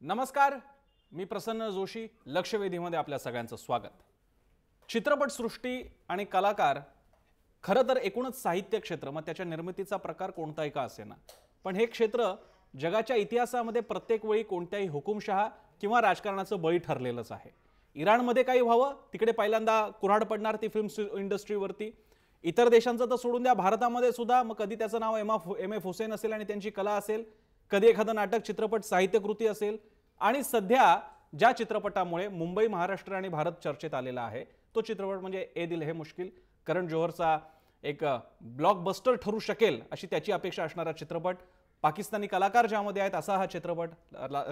नमस्कार, मी प्रसन्न जोशी. लक्षवेधीमध्ये आपल्या सगळ्यांचं स्वागत. चित्रपटसृष्टी आणि कलाकार खरं तर एकूणच साहित्य क्षेत्र, मग त्याच्या निर्मितीचा प्रकार कोणताही का असेना, पण हे क्षेत्र जगाच्या इतिहासामध्ये प्रत्येक वेळी कोणत्याही हुकुमशहा किंवा राजकारणाचं बळी ठरलेलंच आहे. इराणमध्ये काही व्हावं, तिकडे पहिल्यांदा कुऱ्हाड पडणार ती फिल्म इंडस्ट्रीवरती. इतर देशांचं तर सोडून द्या, भारतामध्ये सुद्धा मग कधी त्याचं नाव एम एफ हुसेन असेल आणि त्यांची कला असेल, कधी एखादं नाटक, चित्रपट, साहित्यकृती असेल. आणि सध्या ज्या चित्रपटामुळे मुंबई, महाराष्ट्र आणि भारत चर्चेत आलेला आहे तो चित्रपट म्हणजे ए दिल है मुश्किल. करण जोहरचा एक ब्लॉकबस्टर ठरू शकेल अशी त्याची अपेक्षा असणारा चित्रपट. पाकिस्तानी कलाकार ज्यामध्ये आहेत असा हा चित्रपट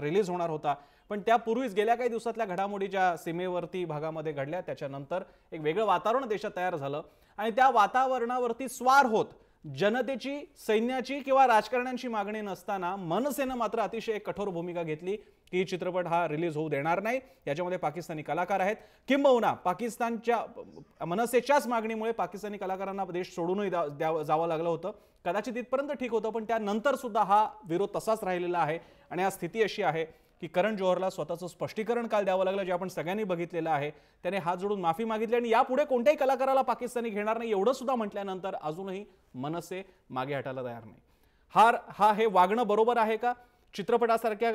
रिलीज होणार होता. पण त्यापूर्वीच गेल्या काही दिवसातल्या घडामोडी ज्या सीमेवरती भागामध्ये घडल्या त्याच्यानंतर एक वेगळं वातावरण देशात तयार झालं आणि त्या वातावरणावरती स्वार होत जनतेची, सैन्याची किंवा राजकारण्यांची मागणी नसताना मनसेनं मात्र अतिशय कठोर भूमिका घेतली की चित्रपट हा रिलीज होऊ देणार नाही. याच्यामध्ये पाकिस्तानी कलाकार आहेत, किंबहुना पाकिस्तानच्या मनसेच्याच मागणीमुळे पाकिस्तानी कलाकारांना देश सोडूनही जावं लागलं होतं. कदाचित इथपर्यंत ठीक होतं, पण त्यानंतर सुद्धा हा विरोध तसाच राहिलेला आहे. आणि आज स्थिती अशी आहे की करण जोहरला स्वतःचं स्पष्टीकरण काल द्यावं लागलं, जे आपण सगळ्यांनी बघितलेलं आहे. त्याने हात जोडून माफी मागितली आणि यापुढे कोणत्याही कलाकाराला पाकिस्तानी घेणार नाही एवढं सुद्धा म्हटल्यानंतर अजूनही मनसे मागे हटायला तयार नाही. हे वागणं बरोबर आहे का? चित्रपटासारख्या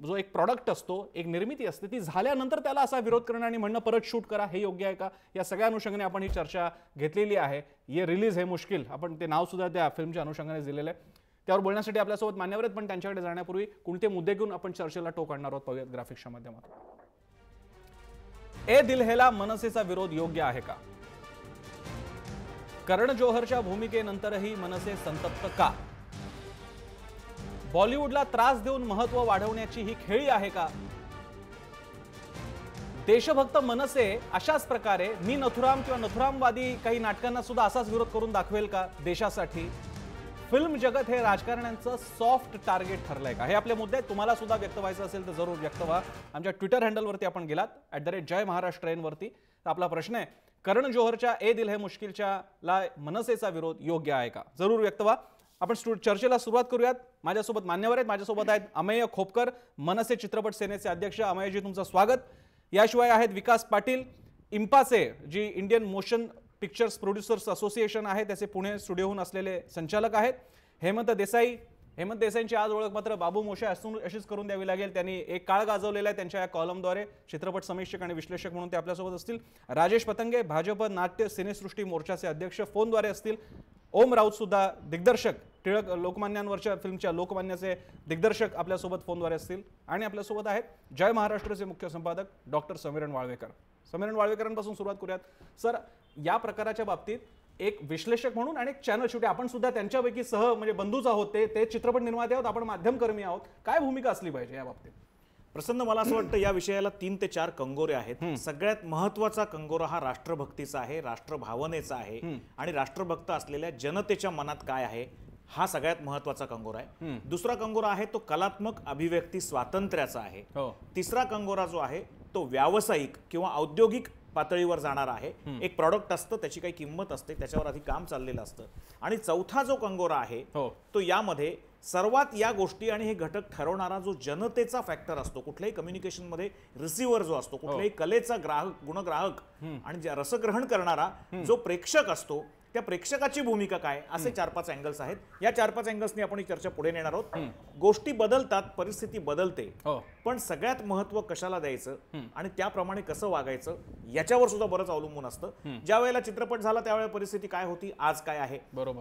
जो एक प्रॉडक्ट असतो, एक निर्मिती असते, ती झाल्यानंतर त्याला असा विरोध करणं आणि म्हणणं परत शूट करा, हे योग्य आहे का? या सगळ्या अनुषंगाने आपण ही चर्चा घेतलेली आहे. ये रिलीज है मुश्किल, आपण ते नाव सुद्धा त्या फिल्मच्या अनुषंगाने दिलेलं आहे. त्यावर बोलण्यासाठी आपल्यासोबत मान्यवर आहेत, पण त्यांच्याकडे जाण्यापूर्वी कोणते मुद्दे घेऊन आपण चर्चेला टोक आणणार आहोत पाहूयात ग्राफिक्सच्या माध्यमातून. ए दिल हेला मनसेचा विरोध योग्य आहे का? करण जोहरच्या भूमिकेनंतरही मनसे संतप्त का? बॉलिवूडला त्रास देऊन महत्व वाढवण्याची ही खेळी आहे का? देशभक्त मनसे अशाच प्रकारे मी नथुराम किंवा नथुरामवादी काही नाटकांना सुद्धा असाच विरोध करून दाखवेल का देशासाठी? फिल्म जगत हे राजकारण्यांचं सॉफ्ट टार्गेट ठरलंय का? हे आपले मुद्दे आहेत. तुम्हाला सुद्धा व्यक्त व्हायचं असेल तर जरूर व्यक्त व्हा. आमच्या ट्विटर हँडलवरती आपण गेलात @जयमहाराष्ट्र वरती, तर आपला प्रश्न आहे, करण जोहरच्या ए दिल है मुश्किलच्या ला मनसेचा विरोध योग्य आहे का? जरूर व्यक्त व्हा. आपण चर्चेला सुरुवात करूयात. माझ्यासोबत मान्यवर आहेत. माझ्यासोबत आहेत अमेय खोपकर, मनसे चित्रपट सेनेचे अध्यक्ष. अमेयजी, तुमचं स्वागत. याशिवाय आहेत विकास पाटील, इम्पाचे, जी Indian motion pictures producers association आहे त्याचे पुणे स्टुडिओहून असलेले संचालक आहेत. हेमंत देसाईंची आज ओळख मात्र बाबू मोशे अशीच करून द्यावी लागेल. त्यांनी एक काळ गाजवलेला आहे त्यांच्या या कॉलमद्वारे, चित्रपट समीक्षक आणि विश्लेषक म्हणून ते आपल्यासोबत असतील. राजेश पतंगे, भाजप नाट्य सिनेसृष्टी मोर्चाचे अध्यक्ष, फोनद्वारे असतील. ओम राऊत सुद्धा दिग्दर्शक, टिळक लोकमान्यांवरच्या फिल्मच्या लोकमान्याचे दिग्दर्शक आपल्यासोबत फोनद्वारे असतील. आणि आपल्यासोबत आहेत जय महाराष्ट्राचे मुख्य संपादक डॉक्टर समीरण वाळवेकर. समीरण वाळवेकरांपासून सुरुवात करूयात. सर, या प्रकाराच्या बाबतीत एक विश्लेषक म्हणून आणि एक चॅनल शेवटी आपण सुद्धा त्यांच्यापैकी म्हणजे बंधूच आहोत, ते चित्रपट निर्माते आहोत, आपण माध्यमकर्मी आहोत. काय भूमिका असली पाहिजे या बाबतीत? प्रसन्न, मला असं वाटतं या विषयाला 3 ते 4 कंगोरे आहेत. सगळ्यात महत्वाचा कंगोरा हा राष्ट्रभक्तीचा आहे, राष्ट्रभावनेचा आहे आणि राष्ट्रभक्त असलेल्या जनतेच्या मनात काय आहे हा सगळ्यात महत्वाचा कंगोरा आहे. दुसरा कंगोरा आहे तो कलात्मक अभिव्यक्ती स्वातंत्र्याचा आहे. तिसरा कंगोरा जो आहे तो व्यावसायिक किंवा औद्योगिक पातळीवर जाणार आहे. एक प्रॉडक्ट असतं, त्याची काही किंमत असते, त्याच्यावर आधी काम चाललेलं असतं. आणि चौथा जो कंगोरा आहे तो यामध्ये सर्वात या गोष्टी आणि हे घटक ठरवणारा जो जनतेचा फॅक्टर असतो, कुठल्याही कम्युनिकेशनमध्ये रिसिव्हर जो असतो, कुठल्याही कलेचा गुणग्राहक आणि रसग्रहण करणारा जो प्रेक्षक असतो, त्या प्रेक्षकाची भूमिका काय, असे 4-5 अँगल्स आहेत. या 4-5 अँगल्सनी आपण ही चर्चा पुढे नेणार आहोत. गोष्टी बदलतात, परिस्थिती बदलते, पण सगळ्यात महत्व कशाला द्यायचं आणि त्याप्रमाणे कसं वागायचं याच्यावर सुद्धा बरंच अवलंबून असतं. ज्या वेळेला चित्रपट झाला त्यावेळेला परिस्थिती काय होती, आज काय आहे,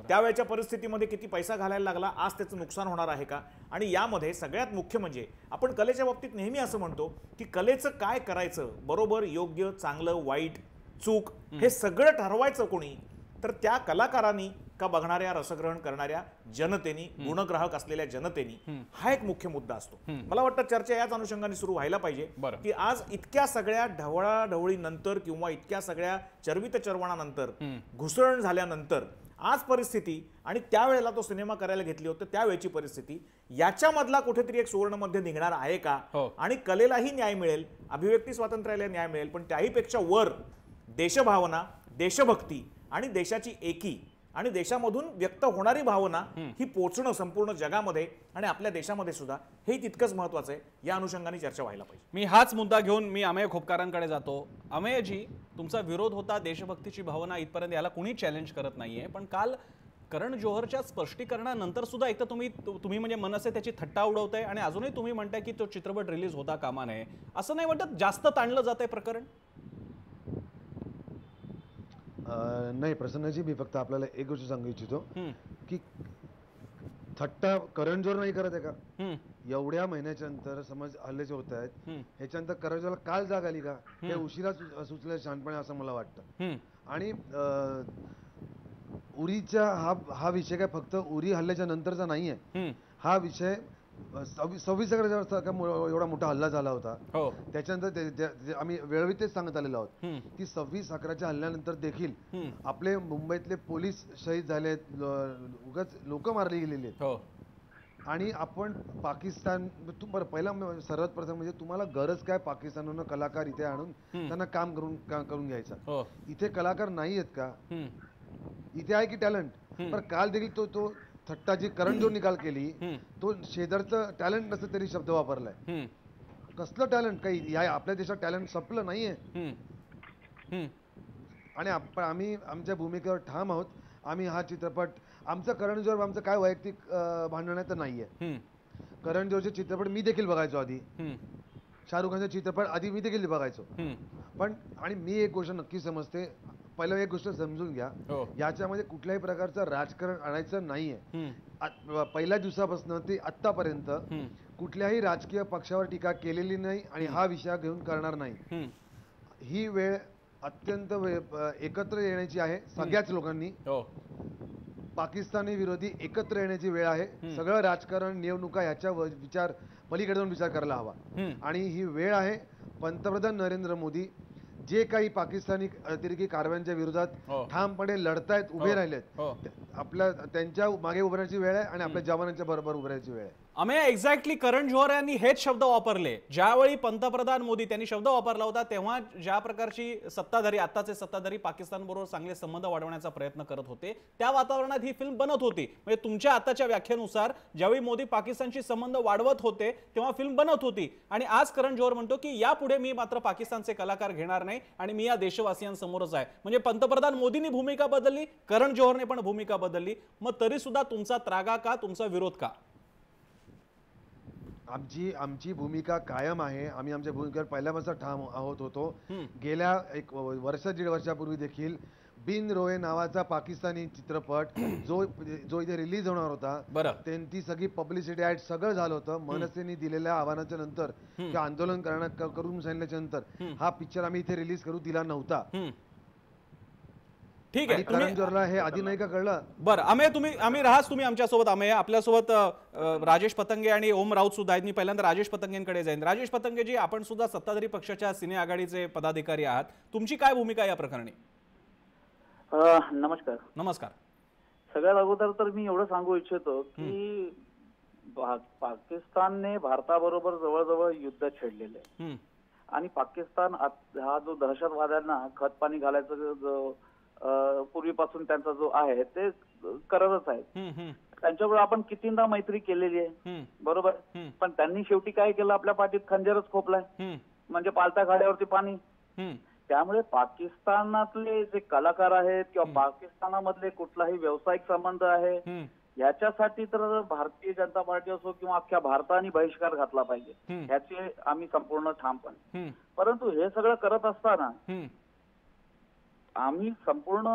त्यावेळेच्या परिस्थितीमध्ये किती पैसा घालायला लागला, आज त्याचं नुकसान होणार आहे का? आणि यामध्ये सगळ्यात मुख्य म्हणजे आपण कलेच्या बाबतीत नेहमी असं म्हणतो की कलेचं काय करायचं, बरोबर, योग्य, चांगलं, वाईट, चूक, हे सगळं ठरवायचं कोणी? तर त्या कलाकारांनी का बघणाऱ्या, रसग्रहण करणाऱ्या जनतेनी, गुणग्राहक असलेल्या जनतेनी. हा एक मुख्य मुद्दा असतो. मला वाटतं चर्चा याच अनुषंगाने सुरू व्हायला पाहिजे की आज इतक्या सगळ्या ढवळाढवळीनंतर किंवा इतक्या सगळ्या चर्वित चर्वणानंतर, घुसळण झाल्यानंतर आज परिस्थिती आणि त्यावेळेला तो सिनेमा करायला घेतली होती त्यावेळची परिस्थिती, याच्यामधला कुठेतरी एक सुवर्णमध्य निघणार आहे का? आणि कलेलाही न्याय मिळेल, अभिव्यक्ती स्वातंत्र्याला न्याय मिळेल, पण त्याहीपेक्षा वर देशभावना, देशभक्ती आणि देशाची एकी आणि देशामधून व्यक्त होणारी भावना ही पोचणं संपूर्ण जगामध्ये आणि आपल्या देशामध्ये सुद्धा हे तितकंच महत्वाचं आहे. या अनुषंगाने चर्चा व्हायला पाहिजे. मी हाच मुद्दा घेऊन मी अमेय खोपकारांकडे जातो. अमेयजी, तुमचा विरोध होता देशभक्तीची भावना इथपर्यंत, याला कुणी चॅलेंज करत नाहीये, पण काल करण जोहरच्या स्पष्टीकरणानंतर सुद्धा एक तर तुम्ही म्हणजे मनसे त्याची थट्टा उडवताय आणि अजूनही तुम्ही म्हणताय की तो चित्रपट रिलीज होता कामा नये. असं नाही वाटत जास्त ताणलं जातंय प्रकरण? नाही प्रसन्नजी, मी फक्त आपल्याला एक गोष्ट सांगू इच्छितो की थट्टा करण जोहर नाही करत आहे का? एवढ्या महिन्याच्या नंतर समज हल्लेचे होत आहेत, ह्याच्यानंतर करण जोहरला काल जाग आली का? हे उशिरा सुचलं शहाणपणे असं मला वाटतं. आणि उरीच्या हा विषय काय फक्त उरी हल्ल्याच्या नंतरचा नाहीये. हा विषय 26 एवढा मोठा हल्ला झाला होता. त्याच्यानंतर आम्ही वेळोवेळी तेच सांगत आलेलो आहोत की 26/11च्या हल्ल्यानंतर देखील आपले मुंबईतले पोलीस शहीद झालेत, उगाच लोक मारली गेलेली आहेत. आणि आपण पाकिस्तान पहिला सर्वात प्रथम म्हणजे तुम्हाला गरज काय पाकिस्तानवरून कलाकार इथे आणून त्यांना काम करून घ्यायचं? इथे कलाकार नाही आहेत का? इथे आहे की टॅलेंट? पण काल देखील तो थट्टा जी करण जोहर निकाल केली, तो शेजारचं टॅलेंट नसतं तरी शब्द वापरलाय. कसलं टॅलेंट? काही या आपल्या देशात टॅलेंट संपलं नाहीये. आणि आम्ही आमच्या भूमिकेवर ठाम आहोत. आम्ही हा चित्रपट, आमचं करण जोहर आमचं काय वैयक्तिक भांडण आहे तर नाहीये. करण जोहरचे चित्रपट मी देखील बघायचो आधी, शाहरुख खानचे चित्रपट आधी मी देखील बघायचो. पण आणि मी एक गोष्ट नक्की समजते, पहिलं एक गोष्ट समजून घ्या, याच्यामध्ये कुठल्याही प्रकारचं राजकारण आणायचं नाहीये. पहिल्या दिवसापासून ते आतापर्यंत कुठल्याही राजकीय पक्षावर टीका केलेली नाही आणि हा विषय घेऊन करणार नाही. ही वेळ अत्यंत एकत्र येण्याची आहे. सगळ्याच लोकांनी पाकिस्तानी विरोधी एकत्र येण्याची वेळ आहे. सगळं राजकारण, निवडणुका ह्याच्या विचार पलीकडे जाऊन विचार करायला हवा. आणि ही वेळ आहे. पंतप्रधान नरेंद्र मोदी जे काही पाकिस्तानी अतिरेकी कारवायांच्या विरोधात ठामपणे लढतायत, उभे राहिलेत, आपल्या त्यांच्या मागे उभारण्याची वेळ आहे आणि आपल्या जवानांच्या बरोबर उभारायची वेळ आहे. अमेय, एक्झॅक्टली करण जोहर यांनी हेच शब्द वापरले. ज्यावेळी पंतप्रधान मोदी त्यांनी शब्द वापरला होता तेव्हा ज्या प्रकारची सत्ताधारी, आत्ताचे सत्ताधारी पाकिस्तानबरोबर चांगले संबंध वाढवण्याचा प्रयत्न करत होते, त्या वातावरणात ही फिल्म बनत होती. म्हणजे तुमच्या आताच्या व्याख्येनुसार ज्यावेळी मोदी पाकिस्तानशी संबंध वाढवत होते तेव्हा फिल्म बनत होती. आणि आज करण जोहर म्हणतो की यापुढे मी मात्र पाकिस्तानचे कलाकार घेणार नाही आणि मी या देशवासियांसमोरच आहे. म्हणजे पंतप्रधान मोदींनी भूमिका बदलली, करण जोहरने पण भूमिका बदलली. मग तरी सुद्धा तुमचा त्रागा का, तुमचा विरोध का? आमची भूमिका कायम आहे. आम्ही आमच्या भूमिकेवर पहिल्यापासून ठाम होतो. गेल्या एक वर्ष दीड वर्षापूर्वी देखील बिन रोए नावाचा पाकिस्तानी चित्रपट जो इथे रिलीज होणार होता, ती सगळी पब्लिसिटी ऍड सगळं झालं होतं. मनसेने दिलेल्या आव्हानाच्या नंतर किंवा आंदोलन करून सांगितल्याच्या नंतर हा पिक्चर आम्ही इथे रिलीज करू दिला नव्हता. ठीक आहे, करण जोहरला हे आधी नाही का कळलं? बरं अमेय, तुम्ही राहाच तुम्ही आमच्यासोबत. अमेय, आपल्यासोबत राजेश पतंगे आणि ओम राऊत सुद्धा आहेत. मी पहिल्यांदा राजेश पतंगेंकडे जाईन. राजेश पतंगेजी, आपण सुद्धा सत्ताधारी पक्षाच्या सिने आघाडीचे पदाधिकारी आहात. तुमची काय भूमिका या प्रकरणी? नमस्कार. नमस्कार. सगळ्यात अगोदर तर मी एवढं सांगू इच्छितो की पाकिस्तानने भारताबरोबर जवळजवळ युद्ध छेडलेलं आहे आणि पाकिस्तान हा जो दहशतवाद्यांना खत पाणी घालायचं जो पूर्वीपासून त्यांचा जो आहे ते करतच आहे. त्यांच्याबरोबर आपण कितींदा मैत्री केलेली आहे, बरोबर, पण त्यांनी शेवटी काय केलं, आपल्या पाठीत खंजरच खोपलाय, म्हणजे पालत्या गाड्यावरती पाणी. त्यामुळे पाकिस्तानातले जे कलाकार आहेत किंवा पाकिस्तानामधले कुठलाही व्यावसायिक संबंध आहे याच्यासाठी तर भारतीय जनता पार्टी असो किंवा अख्ख्या भारताने बहिष्कार घातला पाहिजे, ह्याचे आम्ही संपूर्ण ठामपणे. परंतु हे सगळं करत असताना आम्ही संपूर्ण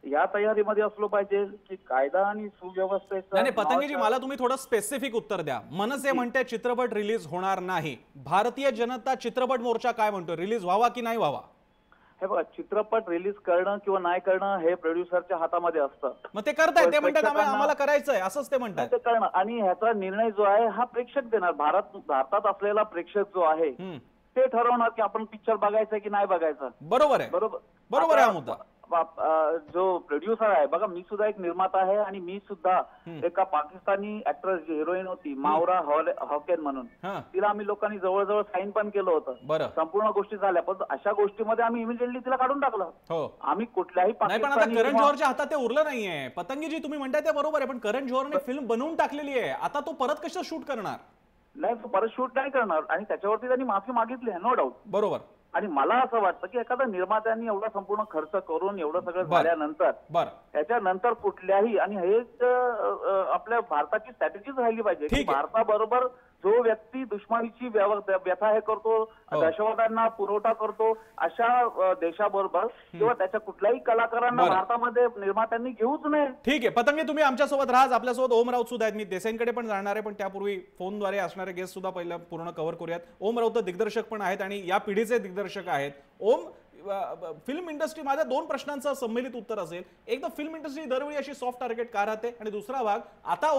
या तयारीमध्ये असलो पाहिजे की कायदा आणि सुव्यवस्थेचा. नाही पतंगेजी, मला तुम्ही थोडं स्पेसिफिक उत्तर द्या. मनसे म्हणते चित्रपट रिलीज होणार नाही, भारतीय जनता चित्रपट मोर्चा काय म्हणतो, रिलीज व्हावा की नाही व्हावा? हे बघा, चित्रपट रिलीज करणं किंवा नाही करणं हे प्रोड्युसरच्या हातामध्ये असतं. मग ते करतायत, ते म्हणतात आम्हाला करायचंय असंच ते म्हणतात. ते करणं आणि ह्याचा निर्णय जो आहे हा प्रेक्षक देणार. भारतात असलेला प्रेक्षक जो आहे ते ठरवणार की आपण पिक्चर बघायचं की नाही बघायचं. बरोबर आहे, बरोबर आहे हा मुद्दा. जो प्रोड्युसर आहे बघा, मी सुद्धा एक निर्माता आहे आणि मी सुद्धा एका पाकिस्तानी ऍक्ट्रेस जी हिरोईन होती मावरा हॉकेन म्हणून, तिला आम्ही लोकांनी जवळजवळ साईन पण केलं होतं, संपूर्ण गोष्टी झाल्या, पण अशा गोष्टीमध्ये आम्ही इमिडिएटली तिला काढून टाकलं. आम्ही कुठल्याही करण जोहरच्या हातात ते उरलं नाहीये. पतंगीजी तुम्ही म्हणताय ते बरोबर आहे, पण करण जोहरने फिल्म बनवून टाकलेली आहे, आता तो परत कसं शूट करणार? नाही, तो परत शूट नाही करणार आणि त्याच्यावरती त्यांनी माफी मागितली आहे, नो डाऊट. बरोबर. आणि मला असं वाटतं की एखाद्या निर्मात्यांनी एवढा संपूर्ण खर्च करून एवढं सगळं झाल्यानंतर त्याच्यानंतर कुठल्याही, आणि हे आपल्या भारताची स्ट्रॅटेजीच राहिली पाहिजे की भारताबरोबर जो व्यक्ती दुश्मनीची व्यथा हे करतो, दहशतवाद्यांना पुरवठा करतो, अशा देशाबरोबर किंवा त्याच्या कुठल्याही कलाकारांना भारतामध्ये निर्मात्यांनी घेऊच नये. ठीक आहे पतंगे, तुम्ही आमच्यासोबत राहा. आपल्यासोबत ओम राऊत सुद्धा आहेत. मी देसाईंकडे पण जाणार आहे, पण त्यापूर्वी फोनद्वारे असणारे गेस्ट सुद्धा पहिला पूर्ण कव्हर करूयात. ओम राऊत दिग्दर्शक पण आहेत आणि या पिढीचे दिग्दर्शक आहेत. ओम, फिल्म इंडस्ट्री, माझ्या दोन प्रश्नांचं सम्मिलित उत्तर असेल. एक तर फिल्म इंडस्ट्री दरवेळी अशी सॉफ्ट टार्गेट का राहते, आणि दुसरा भाग आता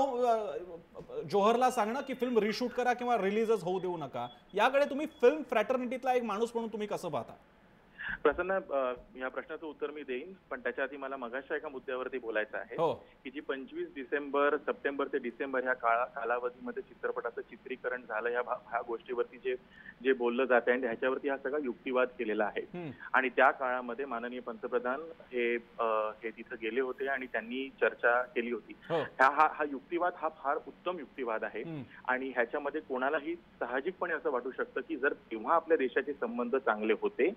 जोहरला सांगणं की फिल्म रिशूट करा किंवा रिलीजच होऊ देऊ नका, याकडे तुम्ही फिल्म फ्रॅटर्निटीतला एक माणूस म्हणून तुम्ही कसं पाहता? प्रसन्न, या प्रश्नाचं उत्तर मी देईन, पण त्याच्या आधी मला मगाच्या एका मुद्द्यावरती बोलायचं आहे की जी 25 सप्टेंबर ते डिसेंबर ह्या कालावधीमध्ये चित्रपटाचं चित्रीकरण झालं, ह्या गोष्टीवरती जे बोललं जात आहे आणि ह्याच्यावरती हा सगळा युक्तिवाद केलेला आहे. आणि त्या काळामध्ये माननीय पंतप्रधान हे तिथे गेले होते आणि त्यांनी चर्चा केली होती. हा युक्तिवाद हा फार उत्तम युक्तिवाद आहे आणि ह्याच्यामध्ये कोणालाही साहजिकपणे असं वाटू शकतं की जर तेव्हा आपल्या देशाचे संबंध चांगले होते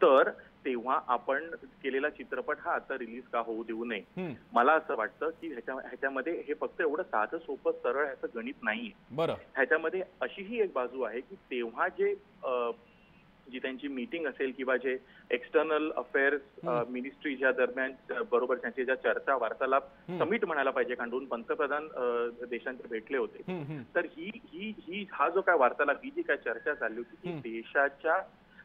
तर तेव्हा आपण केलेला चित्रपट हा आता रिलीज का होऊ देऊ नये. मला असं वाटतं की ह्याच्यामध्ये हे फक्त एवढं साधं सोपं सरळ ह्याचं गणित नाहीये. ह्याच्यामध्ये अशीही एक बाजू आहे की तेव्हा जी त्यांची मीटिंग असेल किंवा जे एक्सटर्नल अफेअर्स मिनिस्ट्रीच्या दरम्यान बरोबर त्यांचे ज्या चर्चा वार्तालाप समिट म्हणायला पाहिजे, कारण दोन पंतप्रधान देशांचे भेटले होते, तर ही हा जो काय वार्तालाप, ही जी काय चर्चा चालली होती ती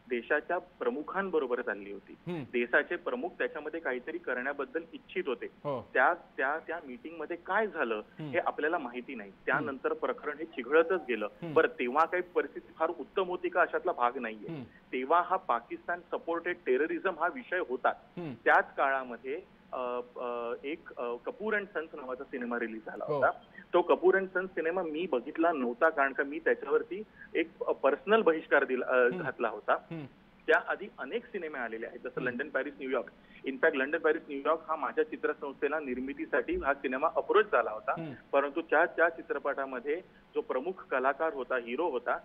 देशाच्या प्रमुखांबरोबर चालली होती. देशाचे प्रमुख त्याच्यामध्ये काहीतरी करण्याबद्दल इच्छित होते. त्या मीटिंग मध्ये काय झालं हे आपल्याला माहिती नाही. त्यानंतर प्रकरण हे चिघळतच गेलं. बरं, तेव्हा काही परिस्थिती फार उत्तम होती का अशातला भाग नाहीये. तेव्हा हा पाकिस्तान सपोर्टेड टेररिझम हा विषय होता. त्याच काळामध्ये एक कपूर अँड सन्स नावाचा सिनेमा रिलीज झाला होता. तो कपूर अँड सन्स सिनेमा मी बघितला नव्हता, कारण का मी त्याच्यावरती एक पर्सनल बहिष्कार घातला होता. त्याआधी अनेक सिनेमे आलेले आहेत, जसं London Paris New York. In fact London Paris New York हा माझ्या चित्रसंस्थेला निर्मितीसाठी हा सिनेमा अप्रोच झाला होता, परंतु त्या चित्रपटामध्ये जो प्रमुख कलाकार होता, हिरो होता,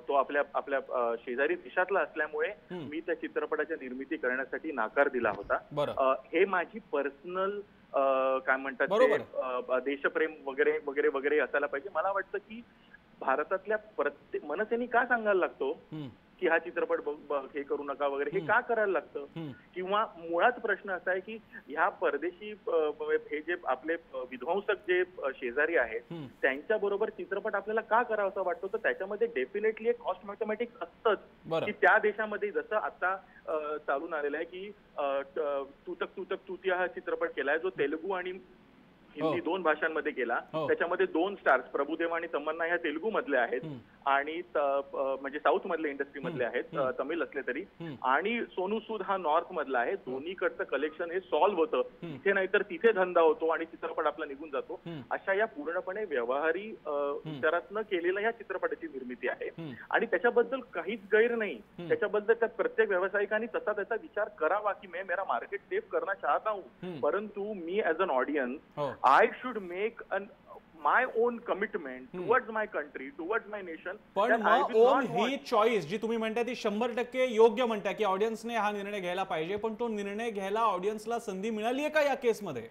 तो आपल्या शेजारी देशातला असल्यामुळे मी त्या चित्रपटाच्या निर्मिती करण्यासाठी नाकार दिला होता. हे माझी पर्सनल काय म्हणतात ते देशप्रेम वगैरे वगैरे वगैरे असायला पाहिजे. मला वाटतं की भारतातल्या प्रत्येक मनसेनी का सांगायला लागतो की हा चित्रपट हे करू नका वगैरे, हे का करायला लागतं? किंवा मुळात प्रश्न असा आहे की ह्या परदेशी हे जे आपले विध्वंसक जे शेजारी आहेत त्यांच्या बरोबर चित्रपट आपल्याला का करावासा वाटतो? तर त्याच्यामध्ये डेफिनेटली एक कॉस्ट मॅथमॅटिक्स असतंच की त्या देशामध्ये जसं आता चालून आलेलं आहे की तुतक तुतक तुतिया हा चित्रपट केलाय जो तेलुगू आणि हिंदी दोन भाषांमध्ये केला. त्याच्यामध्ये 2 स्टार्स प्रभुदेवा आणि तमन्ना ह्या तेलुगू मधले आहेत आणि म्हणजे साऊथ मधले इंडस्ट्री मधले आहेत, तमिळ असले तरी, आणि सोनू सूद हा नॉर्थ मधला आहे. दोन्हीकडचं कलेक्शन हे सॉल्व्ह होतं, तिथे नाहीतर तिथे धंदा होतो आणि चित्रपट आपला निघून जातो. अशा या पूर्णपणे व्यवहारी विचारातनं केलेल्या या चित्रपटाची निर्मिती आहे आणि त्याच्याबद्दल काहीच गैर नाही. त्याच्याबद्दल त्या प्रत्येक व्यावसायिकांनी तसा त्याचा विचार करावा की मैं मेरा मार्केट सेव करना चाहता हूँ, परंतु मी as an audience I should make my own commitment towards my country, towards my nation. पण मग ओम, ही चॉईस जी तुम्ही म्हणताय ती 100% योग्य म्हणताय की ऑडियन्सने हा निर्णय घ्यायला पाहिजे, पण तो निर्णय घ्यायला ऑडियन्सला संधी मिळाली आहे का या केसमध्ये?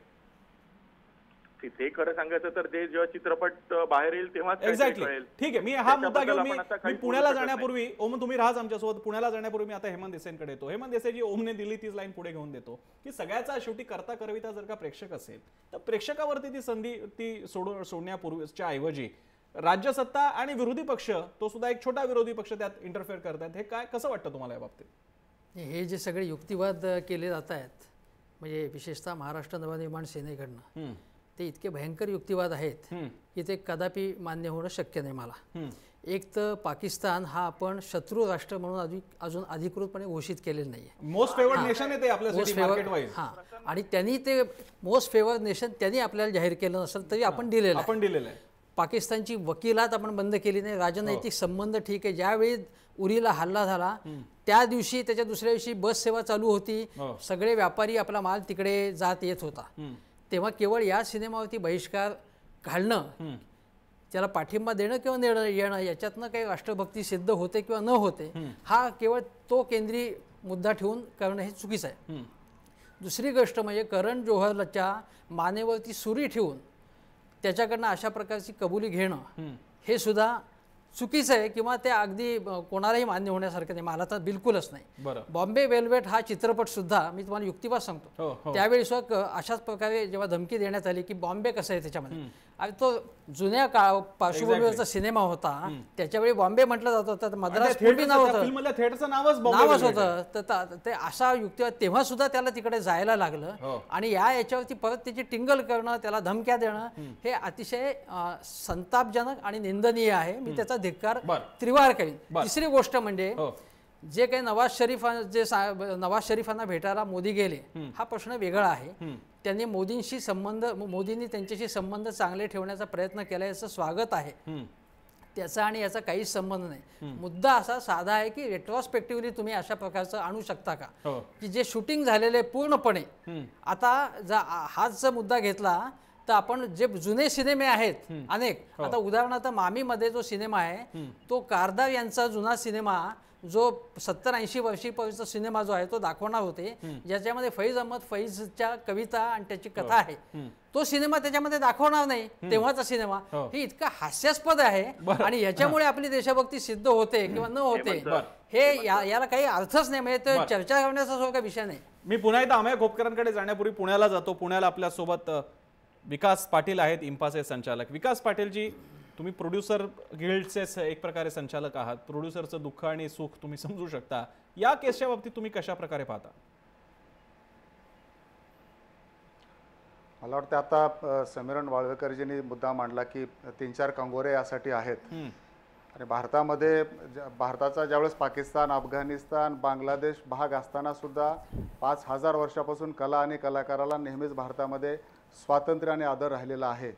तिथे खरं सांगायचं तर ते जेव्हा चित्रपट बाहेर येईल तेव्हाच एक्झॅक्टली. ठीक आहे, मी हा मुद्दा घेऊन मी पुण्याला जाण्यापूर्वी, ओम तुम्ही राहा आमच्यासोबत, पुण्याला जाण्यापूर्वी मी आता हेमंत देसाईंकडे येतो. हेमंत देसाई जी ओमने दिली तीच लाईन पुढे घेऊन देतो की सगळ्याचा शेवटी करता करविता जर का प्रेक्षक असेल तर प्रेक्षकावरती ती संधी ती सोडण्यापूर्वीच्या ऐवजी राज्यसत्ता आणि विरोधी पक्ष, तो सुद्धा एक छोटा विरोधी पक्ष त्यात इंटरफेअर करतात. हे काय, कसं वाटतं तुम्हाला या बाबतीत? हे जे सगळे युक्तिवाद केले जात आहेत, म्हणजे विशेषतः महाराष्ट्र नवनिर्माण सेनेकडनं, ते इतके भयंकर युक्तिवाद आहेत की ते कदापि मान्य होणं शक्य नाही मला. एक तर पाकिस्तान हा आपण शत्रू राष्ट्र म्हणून अजून अधिकृतपणे घोषित केलेलं नाही आहे. मोस्ट फेवर्ड नेशन आहे ते आपल्यासाठी मार्केट वाईज. हां, आणि त्यांनी ते मोस्ट फेवर्ड नेशन त्यांनी आपल्याला जाहीर केलं नसेल तरी आपण दिलेलं आहे. पाकिस्तानची वकिलात आपण बंद केली नाही. राजनैतिक संबंध ठीक आहे. ज्यावेळी उरीला हल्ला झाला त्या दिवशी त्याच्या दुसऱ्या दिवशी बस सेवा चालू होती. सगळे व्यापारी आपला माल तिकडे जात येत होता. तेव्हा केवळ या सिनेमावरती बहिष्कार घालणं, त्याला पाठिंबा देणं किंवा येणं याच्यातनं काही राष्ट्रभक्ती सिद्ध होते किंवा न होते हा केवळ तो केंद्रीय मुद्दा ठेवून करणं हे चुकीचं आहे. दुसरी गोष्ट म्हणजे करण जोहरच्या मानेवरती सुरी ठेवून त्याच्याकडनं अशा प्रकारची कबुली घेणं हे सुद्धा चुकीचं आहे किंवा ते अगदी कोणालाही मान्य होण्यासारखं नाही. मला तर बिलकुलच नाही. बॉम्बे वेलवेट हा चित्रपट सुद्धा मी तुम्हाला युक्तिवाद सांगतो. त्यावेळी सुद्धा अशाच प्रकारे जेव्हा धमकी देण्यात आली की बॉम्बे कसं आहे त्याच्यामध्ये, आणि तो जुन्या पार्श्वभूमीवरचा सिनेमा होता. त्याच्यावेळी बॉम्बे म्हटलं जात होतं, तर मद्रास पूर्वी नाव होतं, नावच होतं. तर ते असा युक्तिवाद तेव्हा सुद्धा त्याला तिकडे जायला लागलं. आणि याच्यावरती परत त्याची टिंगल करणं, त्याला धमक्या देणं हे अतिशय संतापजनक आणि निंदनीय आहे. मी त्याचा धिक्कार त्रिवार करीन. तिसरी गोष्ट म्हणजे जे काही नवाज शरीफांना भेटायला मोदी गेले हा प्रश्न वेगळा आहे. त्यांनी मोदींनी त्यांच्याशी संबंध चांगले ठेवण्याचा प्रयत्न केला, याचं स्वागत आहे. त्याचा आणि याचा काहीच संबंध नाही. मुद्दा असा साधा आहे की रेट्रोस्पेक्टिव्हली तुम्ही अशा प्रकारचं आणू शकता का की जे शूटिंग झालेले पूर्णपणे. आता हाच जर मुद्दा घेतला तर आपण जे जुने सिनेमे आहेत अनेक, आता उदाहरणार्थ मामीमध्ये जो सिनेमा आहे तो कारदार यांचा जुना सिनेमा जो 70-80 वर्षीपर्यंतचा सिनेमा जो आहे तो दाखवणार होते, ज्याच्यामध्ये फैज अहमद फैजच्या कविता आणि त्याची कथा आहे. तो सिनेमा त्याच्यामध्ये दाखवणार नाही. तेव्हाचा सिनेमा हे इतका हास्यास्पद आहे आणि याच्यामुळे आपली देशभक्ती सिद्ध होते किंवा न होते हे याला काही अर्थच नाही. म्हणजे तो चर्चा करण्याचा जो काही विषय नाही. मी पुन्हा एकदा अमेय खोपकरांकडे जाण्यापूर्वी पुण्याला जातो. पुण्याला आपल्यासोबत विकास पाटील आहेत, इम्पाचे संचालक. विकास पाटीलजी, तुम्ही प्रोड्युसर गिल्डचेच एक प्रकारे संचालक आहात. प्रोड्युसरचं दुःख आणि सुख तुम्ही समजू शकता. या केसच्या बाबतीत तुम्ही कशा प्रकारे पाहता? मला वाटतं आता समीरण वाळवेकरजींनी मुद्दा मांडला की 3-4 कंगोरे यासाठी आहेत. आणि भारताचा ज्यावेळेस पाकिस्तान, अफगाणिस्तान, बांगलादेश भाग असताना सुद्धा 5000 वर्षापासून कला आणि कलाकाराला नेहमीच भारतामध्ये स्वातंत्र्य आणि आदर राहिलेला आहे.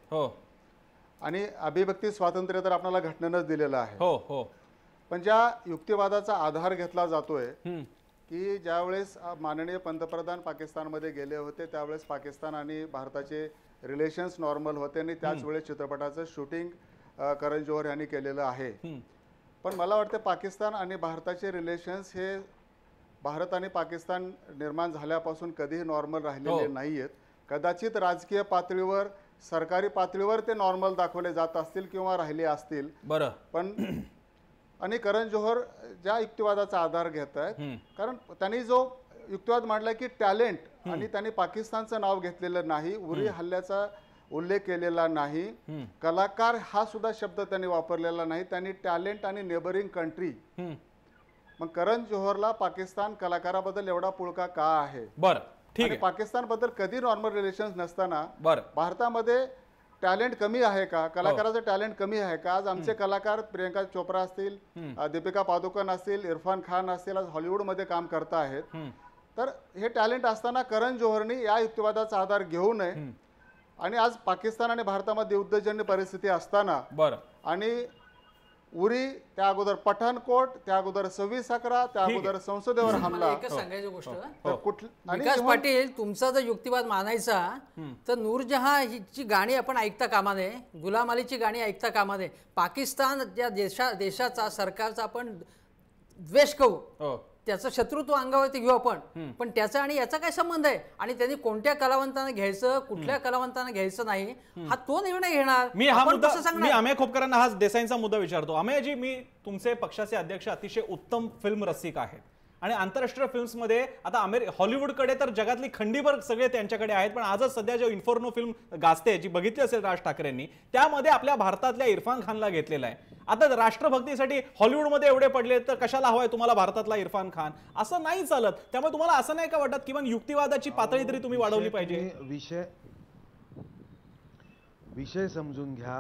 आणि अभिव्यक्ती स्वातंत्र्य तर आपल्याला घटनेनंच दिलेलं आहे. पण ज्या युक्तिवादाचा आधार घेतला जातोय की ज्यावेळेस माननीय पंतप्रधान पाकिस्तानमध्ये गेले होते त्यावेळेस पाकिस्तान आणि भारताचे रिलेशन्स नॉर्मल होते आणि त्याच वेळेस चित्रपटाचं शूटिंग करण जोहर यांनी केलेलं आहे. पण मला वाटतं पाकिस्तान आणि भारताचे रिलेशन्स हे भारत आणि पाकिस्तान निर्माण झाल्यापासून कधीही नॉर्मल राहिलेले नाही आहेत. कदाचित राजकीय पातळीवर, सरकारी पातळीवर ते नॉर्मल दाखवले जात असतील किंवा राहिले असतील. पण आणि करण जोहर ज्या युक्तिवादाचा आधार घेत आहेत, कारण त्यांनी जो युक्तिवाद मांडला की टॅलेंट, आणि त्यांनी पाकिस्तानचं नाव घेतलेलं नाही, उरी हल्ल्याचा उल्लेख केलेला नाही, कलाकार हा सुद्धा शब्द त्यांनी वापरलेला नाही. त्यांनी टॅलेंट आणि नेबरिंग कंट्री. मग करण जोहरला पाकिस्तान कलाकाराबद्दल एवढा पुळका का आहे? पाकिस्तान बद्दल कधी नॉर्मल रिलेशन्स नसताना भारतामध्ये टॅलेंट कमी आहे का? कलाकाराचं टॅलेंट कमी आहे का? आज आमचे कलाकार प्रियंका चोप्रा असतील, दीपिका पादुकोण असतील, इरफान खान असतील, आज हॉलिवूडमध्ये काम करत आहेत. तर हे टॅलेंट असताना करण जोहरनी या युक्तिवादाचा आधार घेऊ नये. आणि आज पाकिस्तान आणि भारतामध्ये युद्धजन्य परिस्थिती असताना आणि उरी, त्या अगोदर पठाणकोट, त्या अगोदर 26/11, त्या अगोदर संसदेवर हमला. एकच सांगायची गोष्ट, विकास पाटील, तुमचा जर युक्तिवाद मानायचा तर नूरजहांची गाणी आपण ऐकता कामा नये, गुलाम अलीची गाणी ऐकता कामा नये. पाकिस्तान या देशाचा, सरकारचा आपण द्वेष करू, त्याचं शत्रुत्व अंगावरती घेऊ आपण, पण त्याचा आणि याचा काय संबंध आहे? आणि त्यांनी कोणत्या कलावंतांना घ्यायचं, कुठल्या कलावंतांना घ्यायचं नाही, हा तो निर्णय घेणार. मी अमेय खोपकरांना हा देसाईंचा मुद्दा विचारतो. अमेयजी, मी तुमचे पक्षाचे अध्यक्ष अतिशय उत्तम फिल्म रसिक आहेत आणि आंतरराष्ट्रीय फिल्म्समध्ये आता हॉलिवूडकडे तर जगातली खंडीभर सगळे त्यांच्याकडे आहेत, पण आजच सध्या जे इन्फोर्नो फिल्म गाजते, जी बघितली असेल राज ठाकरेंनी, त्यामध्ये आपल्या भारतातल्या इरफान खानला घेतलेला आहे. आता राष्ट्रभक्तीसाठी हॉलिवूडमध्ये एवढे पडले तर कशाला हवाय तुम्हाला भारतातला इरफान खान? असं नाही चालत. त्यामुळे तुम्हाला असं नाही का वाटत किंवा युक्तिवादाची पातळी तरी तुम्ही वाढवली पाहिजे? विषय समजून घ्या.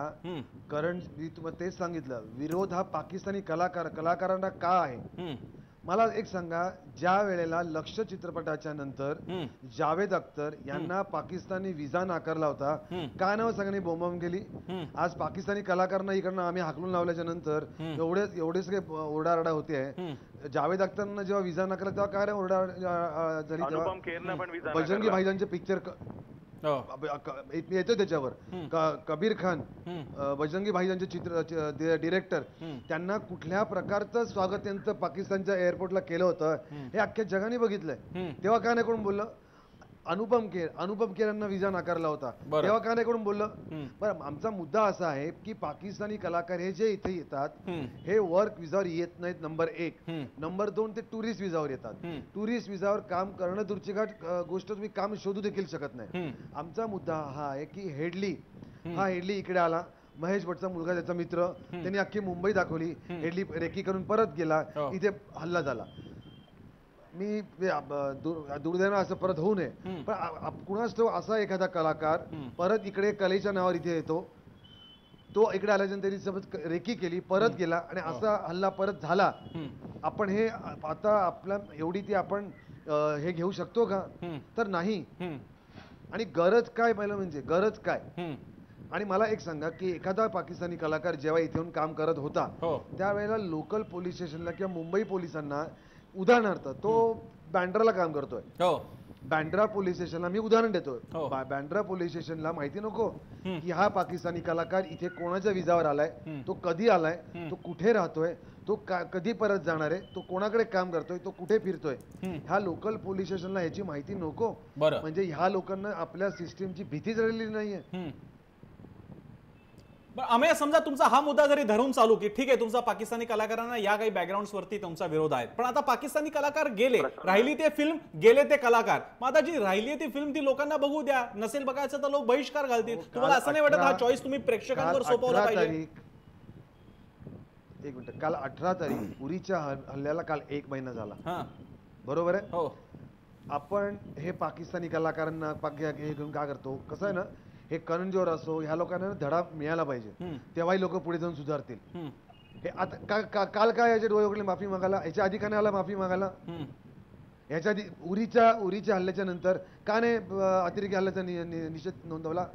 कारण मी तुम्हाला तेच सांगितलं, विरोध हा पाकिस्तानी कलाकारांना का आहे. मला एक सांगा, ज्या वेळेला लक्ष्य चित्रपटाच्या नंतर जावेद अख्तर यांना पाकिस्तानी विजा नाकारला होता, का नाव सगळ्यांनी बोंबाबोंब केली. आज पाकिस्तानी कलाकारांना इकडनं आम्ही हाकलून लावल्याच्या नंतर एवढे सगळे ओरडारडा होते. जावेद अख्तरनं जेव्हा विजा नाकारला तेव्हा काय ओरडा झाली, तेव्हा बजरंगी भाईजानचे पिक्चर येतो त्याच्यावर, कबीर खान बजरंगी भाईजानचे चित्र डिरेक्टर, त्यांना कुठल्या प्रकारचं स्वागत त्यांचं पाकिस्तानच्या एअरपोर्टला केलं होतं हे अख्ख्या जगाने बघितलंय. तेव्हा काय नाही कोण बोललं. अनुपम खेर यांना विजा नाकारला होता, तेव्हा काय नाही कोण बोललं. पण आमचा मुद्दा असा आहे की पाकिस्तानी कलाकार हे जे इथे येतात हे वर्क विजावर येत नाहीत, नंबर 1. नंबर 2, ते टुरिस्ट विजावर येतात. टुरिस्ट विजावर काम करणं दूरची गोष्ट, तुम्ही काम शोधू देखील शकत नाही. आमचा मुद्दा हा आहे की हेडली इकडे आला, महेश भट्टचा मुलगा, त्याचा मित्र, त्यांनी अख्खी मुंबई दाखवली. हेडली रेकी करून परत गेला, इथे हल्ला झाला. मी दुर्दैवाने असं परत होऊ नये, पण कुणाच तो असा एखादा कलाकार परत इकडे कलेच्या नावावर इथे येतो, तो इकडे आल्याच्यानंतर त्यांनी सोबत रेकी केली, परत गेला आणि असा हल्ला परत झाला. आपण हे आता आपल्या एवढी ती आपण हे घेऊ शकतो का, तर नाही. आणि गरज काय, पहिलं म्हणजे गरज काय. आणि मला एक सांगा की एखादा पाकिस्तानी कलाकार जेव्हा इथे येऊन काम करत होता त्यावेळेला लोकल पोलीस स्टेशनला किंवा मुंबई पोलिसांना, उदाहरणार्थ तो बँड्राला काम करतोय, बँड्रा पोलीस स्टेशनला मी उदाहरण देतोय, बँड्रा पोलीस स्टेशनला माहिती नको की हा पाकिस्तानी कलाकार इथे कोणाच्या विजावर आलाय, तो कधी आलाय, तो कुठे राहतोय, तो कधी परत जाणार आहे, तो कोणाकडे काम करतोय, तो कुठे फिरतोय. ह्या लोकल पोलीस स्टेशनला ह्याची माहिती नको. म्हणजे ह्या लोकांना आपल्या सिस्टीमची भीतीच राहिलेली नाहीये. आम्ही समजा तुमचा हा मुद्दा जरी धरून चालू की ठीक आहे, तुमचा पाकिस्तानी कलाकारांना या काही बॅकग्राऊंड वरती तुमचा विरोध आहे, पण आता पाकिस्तानी कलाकार गेले, राहिली ते फिल्म, गेले ते कलाकार. मग आता जी राहिली ती फिल्म ती लोकांना बघू द्या, नसेल बघायचं तर लोक बहिष्कार घालतील. तुम्हाला असं नाही वाटत हा चॉईस तुम्ही प्रेक्षकांवर सोपवला पाहिजे. एक मिनिट, काल 18 तारीख उरीच्या हल्ल्याला काल 1 महिना झाला, बरोबर आहे. हो, आपण हे पाकिस्तानी कलाकारांना हे घेऊन का करतो. कसं आहे ना, हे करण जोहर असो, ह्या लोकांना धडा मिळाला पाहिजे, तेव्हाही लोक पुढे जाऊन सुधारतील. हे आता काल काय याचे डोळे उघडले माफी मागायला, याच्या आधी का नाही आला माफी मागायला. याच्या आधी उरीच्या हल्ल्याच्या नंतर का नाही अतिरेकी हल्ल्याचा निषेध नोंदवला.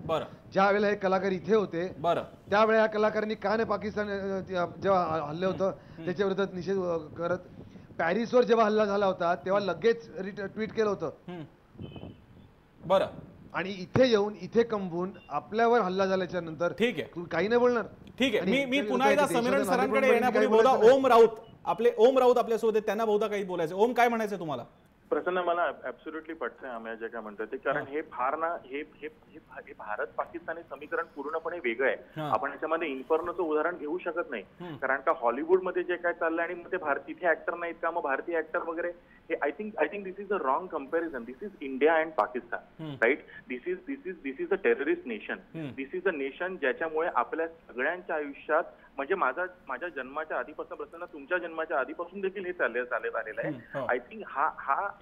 ज्या वेळेला हे कलाकार इथे होते त्यावेळेला या कलाकारांनी का नाही पाकिस्तान जेव्हा हल्ले होतं त्याच्या विरोधात निषेध करत. पॅरिसवर जेव्हा हल्ला झाला होता तेव्हा लगेच ट्विट केलं होतं. बरं, आणि इथे येऊन इथे कंबून आपल्यावर हल्ला झाल्याच्या नंतर ठीक आहे, तू काही नाही बोलणार. ठीक आहे. मी पुन्हा एकदा समीरण सरांकडे येण्यापूर्वी बहुधा ओम राऊत आपल्यासोबत, त्यांना बहुधा काही बोलायचं. ओम, काय म्हणायचं तुम्हाला. प्रसन्न, मला ऍब्सोल्युटली पटतंय आम्ही जे काय म्हणतोय ते, कारण हे फार ना हे भारत पाकिस्तानी समीकरण पूर्णपणे वेगळं आहे. आपण याच्यामध्ये इन्फर्नोचं उदाहरण घेऊ शकत नाही, कारण का हॉलिवूडमध्ये जे काय चाललंय आणि मग ते तिथे ऍक्टर नाहीत का, मग भारतीय ऍक्टर वगैरे, हे I think this is a wrong comparison. This is India and Pakistan, right. This is a terrorist nation. This is a nation ज्याच्यामुळे आपल्या सगळ्यांच्या आयुष्यात, म्हणजे माझ्या जन्माच्या आधीपासून, प्रसन्न तुमच्या जन्माच्या आधीपासून देखील हे चालत आलेलं आहे. आय थिंक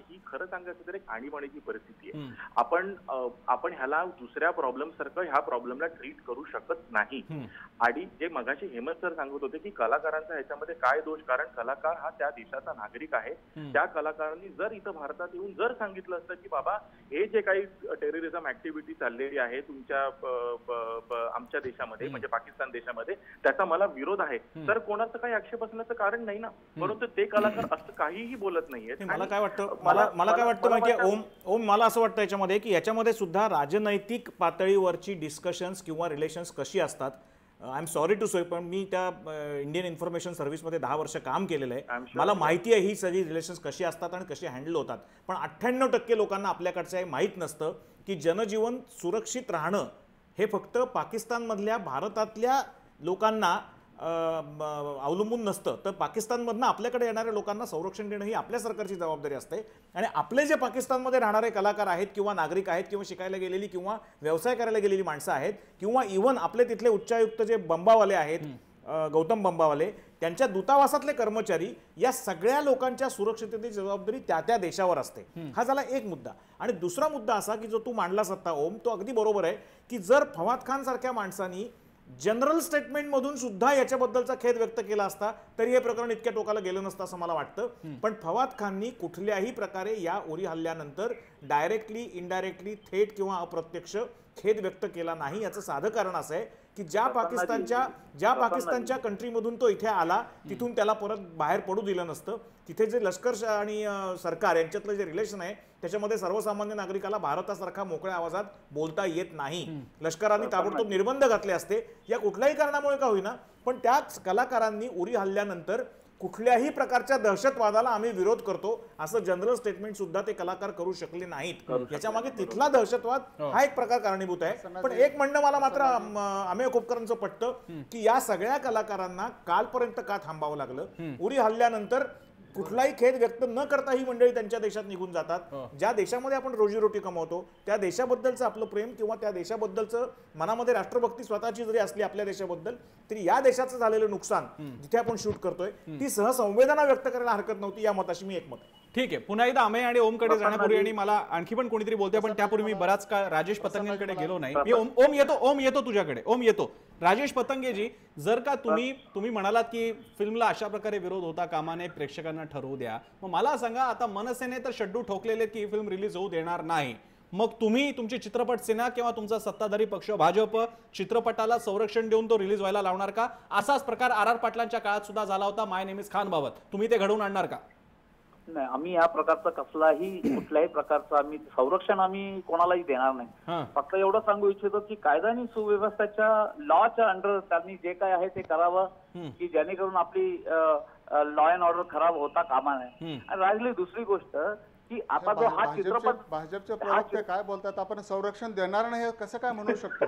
ही खरं सांगायचं तर एक आणीबाणीची परिस्थिती आहे. आपण ह्याला दुसऱ्या प्रॉब्लेम सारखं ह्या प्रॉब्लेमला ट्रीट करू शकत नाही. आणि जे मगाशी हेमंत सर सांगत होते की कलाकारांचा ह्याच्यामध्ये काय दोष, कारण कलाकार हा त्या देशाचा नागरिक आहे. त्या कलाकारांनी जर इथं भारतात येऊन जर सांगितलं असतं की बाबा हे जे काही टेररिझम ऍक्टिव्हिटी चाललेली आहे तुमच्या आमच्या देशामध्ये, म्हणजे पाकिस्तान देशामध्ये, त्याचा मला विरोध आहे, तर कोणाचं काही आक्षेप असण्याचं कारण नाही ना. परंतु ते कलाकार असं काहीही बोलत नाहीये. मला काय वाटतं माहिती ओम, मला असं वाटतं याच्यामध्ये की याच्यामध्ये सुद्धा राजनैतिक पातळीवरची डिस्कशन्स किंवा रिलेशन्स कशी असतात. आय एम सॉरी टू से, पण मी त्या इंडियन इन्फॉर्मेशन सर्व्हिसमध्ये 10 वर्ष काम केलेलं आहे. मला माहिती आहे ही सगळी रिलेशन्स कशी असतात आणि कशी हँडल होतात. पण 98% लोकांना आपल्याकडचं हे माहीत नसतं की जनजीवन सुरक्षित राहणं हे फक्त पाकिस्तानमधल्या भारतातल्या लोकांना अवलंबून नसतं, तर पाकिस्तानमधनं आपल्याकडे येणाऱ्या लोकांना संरक्षण देणं ही आपल्या सरकारची जबाबदारी असते. आणि आपले जे पाकिस्तानमध्ये राहणारे कलाकार आहेत किंवा नागरिक आहेत किंवा शिकायला गेलेली किंवा व्यवसाय करायला गेलेली माणसं आहेत किंवा इव्हन आपले तिथले उच्चायुक्त जे बंबावाले आहेत, गौतम बंबावाले, त्यांच्या दूतावासातले कर्मचारी या सगळ्या लोकांच्या सुरक्षिततेची जबाबदारी त्या त्या देशावर असते. हा झाला एक मुद्दा. आणि दुसरा मुद्दा असा की जो तू मांडलास आता ओम, तो अगदी बरोबर आहे की जर फवाद खान सारख्या माणसांनी जनरल स्टेटमेंट मधून सुद्धा याच्याबद्दलचा खेद व्यक्त केला असता तरी हे प्रकरण इतक्या टोकाला गेलं नसतं असं मला वाटतं. पण फवाद खाननी कुठल्याही प्रकारे या उरी हल्ल्यानंतर डायरेक्टली, इनडायरेक्टली, थेट किंवा अप्रत्यक्ष खेद व्यक्त केला नाही. याचं साधं कारण असं आहे की ज्या पाकिस्तानच्या कंट्रीमधून तो इथे आला तिथून त्याला परत बाहेर पडू दिलं नसतं. तिथे जे लष्कर आणि सरकार यांच्यातलं जे रिलेशन आहे त्याच्यामध्ये सर्वसामान्य नागरिकाला भारतासारखा मोकळ्या आवाजात बोलता येत नाही. लष्कराने ताबडतोब निर्बंध घातले असते या कुठल्याही कारणामुळे का होईना, पण त्याच कलाकारांनी उरी हल्ल्यानंतर कुठल्याही प्रकारच्या दहशतवादाला आम्ही विरोध करतो असं जनरल स्टेटमेंट सुद्धा ते कलाकार करू शकले नाहीत. याच्या मागे तिथला दहशतवाद हा एक प्रकार कारणीभूत आहे. पण एक म्हणणं मला मात्र अमेय खोपकरांचं पटतं की या सगळ्या कलाकारांना कालपर्यंत का थांबावं लागलं. उरी हल्ल्यानंतर कुठलाही खेद व्यक्त न करता ही मंडळी त्यांच्या देशात निघून जातात. ज्या देशामध्ये आपण रोजीरोटी कमवतो त्या देशाबद्दलचं आपलं प्रेम किंवा त्या देशाबद्दलचं मनामध्ये राष्ट्रभक्ती स्वतःची जरी असली आपल्या देशाबद्दल तरी या देशाचं झालेलं नुकसान जिथे आपण शूट करतोय ती सहसंवेदना व्यक्त करायला हरकत नव्हती. या मताशी मी एकमत. ठीक आहे, पुन्हा एकदा अमेय आणि ओमकडे जाण्यापूर्वी, आणि मला आणखी पण कोणीतरी बोलतोय पण त्यापूर्वी मी बराच काळ राजेश पतंगेंकडे गेलो नाही. मी ओम येतो तुझ्याकडे. ओम येतो. राजेश पतंगेजी, जर का तुम्ही म्हणालात की फिल्मला अशा प्रकारे विरोध होता कामा नये, प्रेक्षकांना ठरवू द्या, मग मला सांगा आता मनसेने तर शड्डू ठोकलेले की ही फिल्म रिलीज होऊ देणार नाही, मग तुम्ही तुमची चित्रपट सेना किंवा तुमचा सत्ताधारी पक्ष भाजप चित्रपटाला संरक्षण देऊन तो रिलीज व्हायला लावणार का? असाच प्रकार आर पाटलांच्या काळात सुद्धा झाला होता माय नेम इज खान बाबत. तुम्ही ते घडवून आणणार का? नाही, आम्ही या प्रकारचा कुठल्याही प्रकारचं आम्ही संरक्षण आम्ही कोणालाही देणार नाही. फक्त एवढं सांगू इच्छितो की कायदा आणि सुव्यवस्थेच्या लॉच्या अंडर त्यांनी जे काय आहे ते करावं की जेणेकरून आपली लॉ अँड ऑर्डर खराब होता कामा नये. आणि राहिली दुसरी गोष्ट की आता जो हा चित्रपट, भाजपचे प्रवक्ते काय बोलतात, आपण संरक्षण देणार नाही हे कसं काय म्हणू शकतो?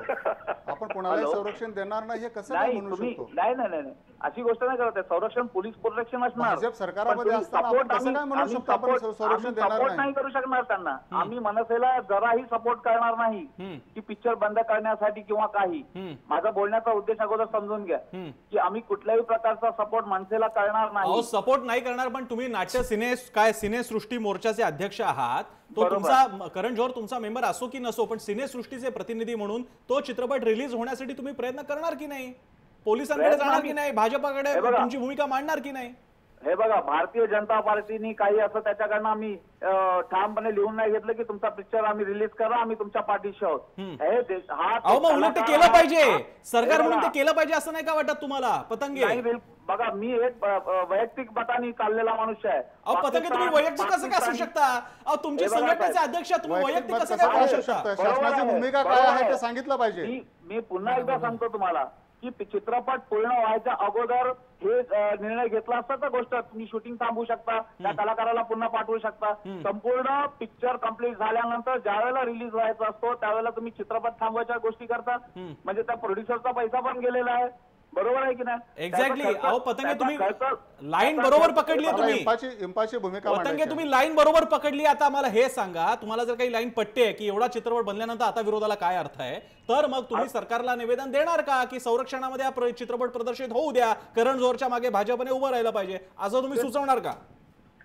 आपण कोणालाही संरक्षण देणार नाही हे कसं काय म्हणू शकतो? नाही, अशी गोष्ट नाही करत. संरक्षण पोलीस प्रोटेक्शन असणार. भाजप सरकारमध्ये असताना आपण कसं काय म्हणू शकतो आपण संरक्षण देणार नाही करू शकणार त्यांना. आम्ही मनसेला जराही सपोर्ट करणार नाही की पिक्चर बंद करण्यासाठी किंवा काही. माझा बोलण्याचा उद्देश अगोदर समजून घ्या की आम्ही कुठल्याही प्रकारचा सपोर्ट मनसेला करणार नाही. सपोर्ट नाही करणार, पण तुम्ही नाट्य सिनेसृष्टी मोर्चाचे अध्यक्ष आहात. तो तुमचा करण जोहर तुमचा मेंबर असो की नसो, पण सिनेसृष्टीचे प्रतिनिधी म्हणून तो चित्रपट रिलीज होण्यासाठी तुम्ही प्रयत्न करणार की नाही? पोलिसांकडे जाणार की नाही? भाजपाकडे तुमची भूमिका मांडणार की नाही? हे बघा, भारतीय जनता पार्टीने काही असं त्याच्याकडनं आम्ही ठामपणे लिहून नाही घेतलं की तुमचा पिक्चर आम्ही रिलीज करा, आम्ही तुमच्या पाठीशी आहोत. उलट ते केलं पाहिजे, सरकार म्हणून ते केलं पाहिजे असं नाही का वाटत तुम्हाला पतंगे? बघा, मी एक वैयक्तिक मताने चाललेला मनुष्य आहे. पतंगे, तुम्ही वैयक्तिक कसं काय असू शकता? तुमचे संघटनेचे अध्यक्ष तुम्ही वैयक्तिक कसं काय असू शकता? शासनाची भूमिका काय आहे ते सांगितलं पाहिजे. मी पुन्हा एकदा सांगतो तुम्हाला की चित्रपट पूर्ण व्हायच्या अगोदर हे निर्णय घेतला असता तर गोष्ट तुम्ही शूटिंग थांबवू शकता, त्या कलाकाराला पुन्हा पाठवू शकता. संपूर्ण पिक्चर कम्प्लीट झाल्यानंतर ज्या वेळेला रिलीज व्हायचा असतो त्यावेळेला तुम्ही चित्रपट थांबवायच्या गोष्टी करता. म्हणजे त्या प्रोड्युसरचा पैसा पण गेलेला आहे. बरोबर आहे की नाही? एक्झॅक्टली. अहो पतंगे, तुम्ही लाईन बरोबर पकडली. इम्पाची भूमिका पतंगे, तुम्ही लाईन बरोबर पकडली. आता मला हे सांगा, तुम्हाला जर काही लाईन पटते की एवढा चित्रपट बनल्यानंतर आता विरोधाला काय अर्थ आहे, तर मग तुम्ही सरकारला निवेदन देणार का की संरक्षणामध्ये हा चित्रपट प्रदर्शित होऊ द्या, करण जोहरच्या मागे भाजपने उभं राहिलं पाहिजे, असं तुम्ही सुचवणार का?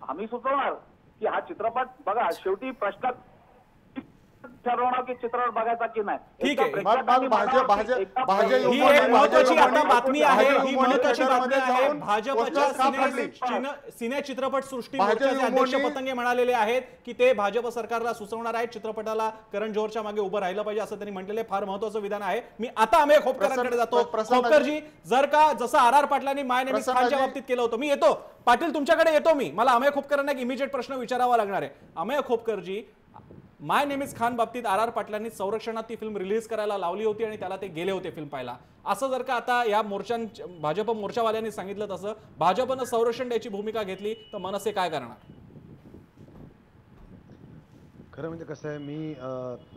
आम्ही सुचवणार की हा चित्रपट बघा, शेवटी प्रश्न ठरवणार की चित्रपट बघायचा की नाही. ठीक आहे, ही महत्वाची आता बातमी आहे. ही महत्वाची बातमी आहे. भाजपच्या सिने चित्रपट सृष्टी मोर्चाचे अध्यक्ष पतंगे म्हणालेले आहेत की ते भाजप सरकारला सुचवणार आहेत चित्रपटाला करण जोहरच्या मागे उभं राहिलं पाहिजे असं त्यांनी म्हटलेले. फार महत्वाचं विधान आहे. मी आता अमेय खोपकरांकडे जातो. खोपकरजी, जर का जसं आर पाटलांनी माय नेम इज खानच्या बाबतीत केलं होतं, मी येतो पाटील तुमच्याकडे येतो. मला अमेय खोपकरांना एक इमिजिएट प्रश्न विचारावा लागणार आहे. अमेय खोपकरजी, माय नेम इज खान बाबतीत आर पाटलांनी संरक्षणात ती फिल्म रिलीज करायला लावली होती आणि त्याला ते गेले होते फिल्म पाहायला. असं जर का आता या भाजप मोर्चावाल्यांनी सांगितलं तसं भाजपनं संरक्षण द्यायची भूमिका घेतली तर मनसे काय करणार? खरं म्हणजे कसं आहे,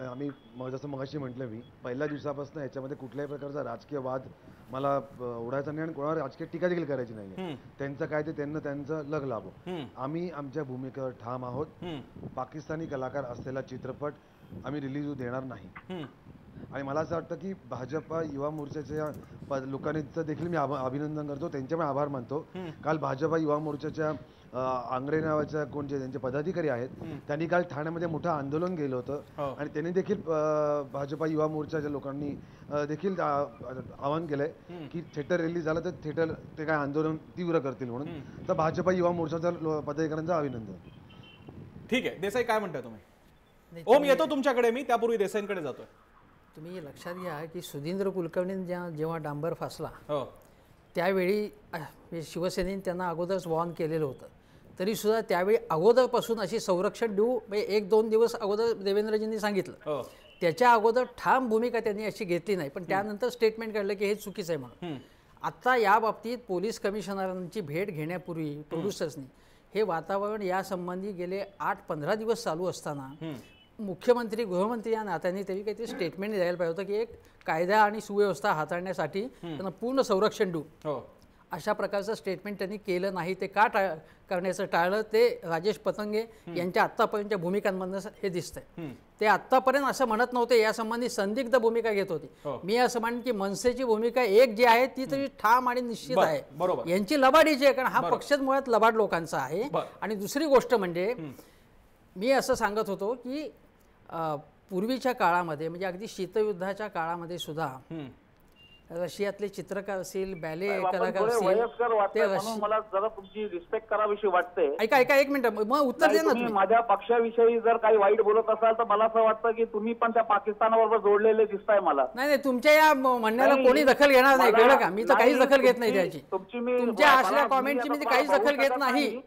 आम्ही जसं मगाशी म्हटलं, मी पहिल्या दिवसापासून याच्यामध्ये कुठल्याही प्रकारचा राजकीय वाद मला उडायचा नाही आणि कोणावर राजकीय टीका देखील करायची नाही. त्यांचं काय ते त्यांचं लग लाभो. आम्ही आमच्या भूमिकेवर ठाम आहोत. पाकिस्तानी कलाकार असलेला चित्रपट आम्ही रिलीज होऊ देणार नाही. आणि मला असं वाटतं की भाजपा युवा मोर्चाच्या लोकांचं देखील मी अभिनंदन करतो, त्यांचे पण आभार मानतो. काल भाजपा युवा मोर्चाच्या आंग्रे नावाच्या कोण जे त्यांचे पदाधिकारी आहेत त्यांनी काल ठाण्यामध्ये मोठं आंदोलन केलं होतं आणि त्यांनी देखील भाजपा युवा मोर्चाच्या लोकांनी देखील आवाहन केलंय की थिएटर रिलीज झालं तर थिएटर ते काय आंदोलन तीव्र करतील म्हणून. तर भाजपा युवा मोर्चाच्या पदाधिकाऱ्यांचं अभिनंदन. ठीक आहे, देसाई काय म्हणताय तुम्ही? ओम येतो तुमच्याकडे, मी त्यापूर्वी देसाईंकडे जातोय. तुम्ही लक्षात घ्या की सुधींद्र कुलकर्णी जेव्हा डांबर फासला त्यावेळी शिवसेनेने त्यांना अगोदरच वॉर्न केलेलं होतं, तरी सुद्धा त्यावेळी अगोदरपासून अशी संरक्षण देऊ म्हणजे 1-2 दिवस अगोदर देवेंद्रजींनी सांगितलं. त्याच्या अगोदर ठाम भूमिका त्यांनी अशी घेतली नाही, पण त्यानंतर स्टेटमेंट काढलं की हे चुकीचं आहे म्हणून. आता या बाबतीत पोलीस कमिशनरांची भेट घेण्यापूर्वी प्रोड्युसर्सनी हे वातावरण यासंबंधी गेले 8-15 दिवस चालू असताना मुख्यमंत्री गृहमंत्री या नात्याने तरी काहीतरी स्टेटमेंट द्यायला पाहिजे होतं की एक कायदा आणि सुव्यवस्था हाताळण्यासाठी त्यांना पूर्ण संरक्षण देऊ. अशा प्रकारचं स्टेटमेंट त्यांनी केलं नाही. ते का करण्याचं टाळलं ते राजेश पतंगे यांच्या आत्तापर्यंतच्या भूमिकांमधनं हे दिसतंय. ते आत्तापर्यंत असं म्हणत नव्हते, यासंबंधी संदिग्ध भूमिका घेत होती. मी असं म्हणेन की मनसेची भूमिका एक जी आहे ती तरी ठाम आणि निश्चित आहे. यांची लबाडीची आहे, कारण हा पक्षच मुळात लबाड लोकांचा आहे. आणि दुसरी गोष्ट म्हणजे मी असं सांगत होतो की पूर्वीच्या काळामध्ये म्हणजे अगदी शीतयुद्धाच्या काळामध्ये सुद्धा रशियातले चित्रकार असतील, बॅले कलाकार असतील, ते मला जरा तुमची रिस्पेक्ट करावीशी वाटते. ऐका 1 मिनिट मग उत्तर दे ना. तुम्ही माझ्या पक्षाविषयी जर काही वाईट बोलत असाल तर मला असं वाटतं की तुम्ही पण त्या पाकिस्तानबरोबर जोडलेले दिसताय मला. नाही तुमच्या या म्हणण्याला कोणी दखल घेणार नाही, कळलं का? मी तर काहीच दखल घेत नाही त्याची. तुमच्या असल्या कॉमेंटची मी काहीच दखल घेत नाही.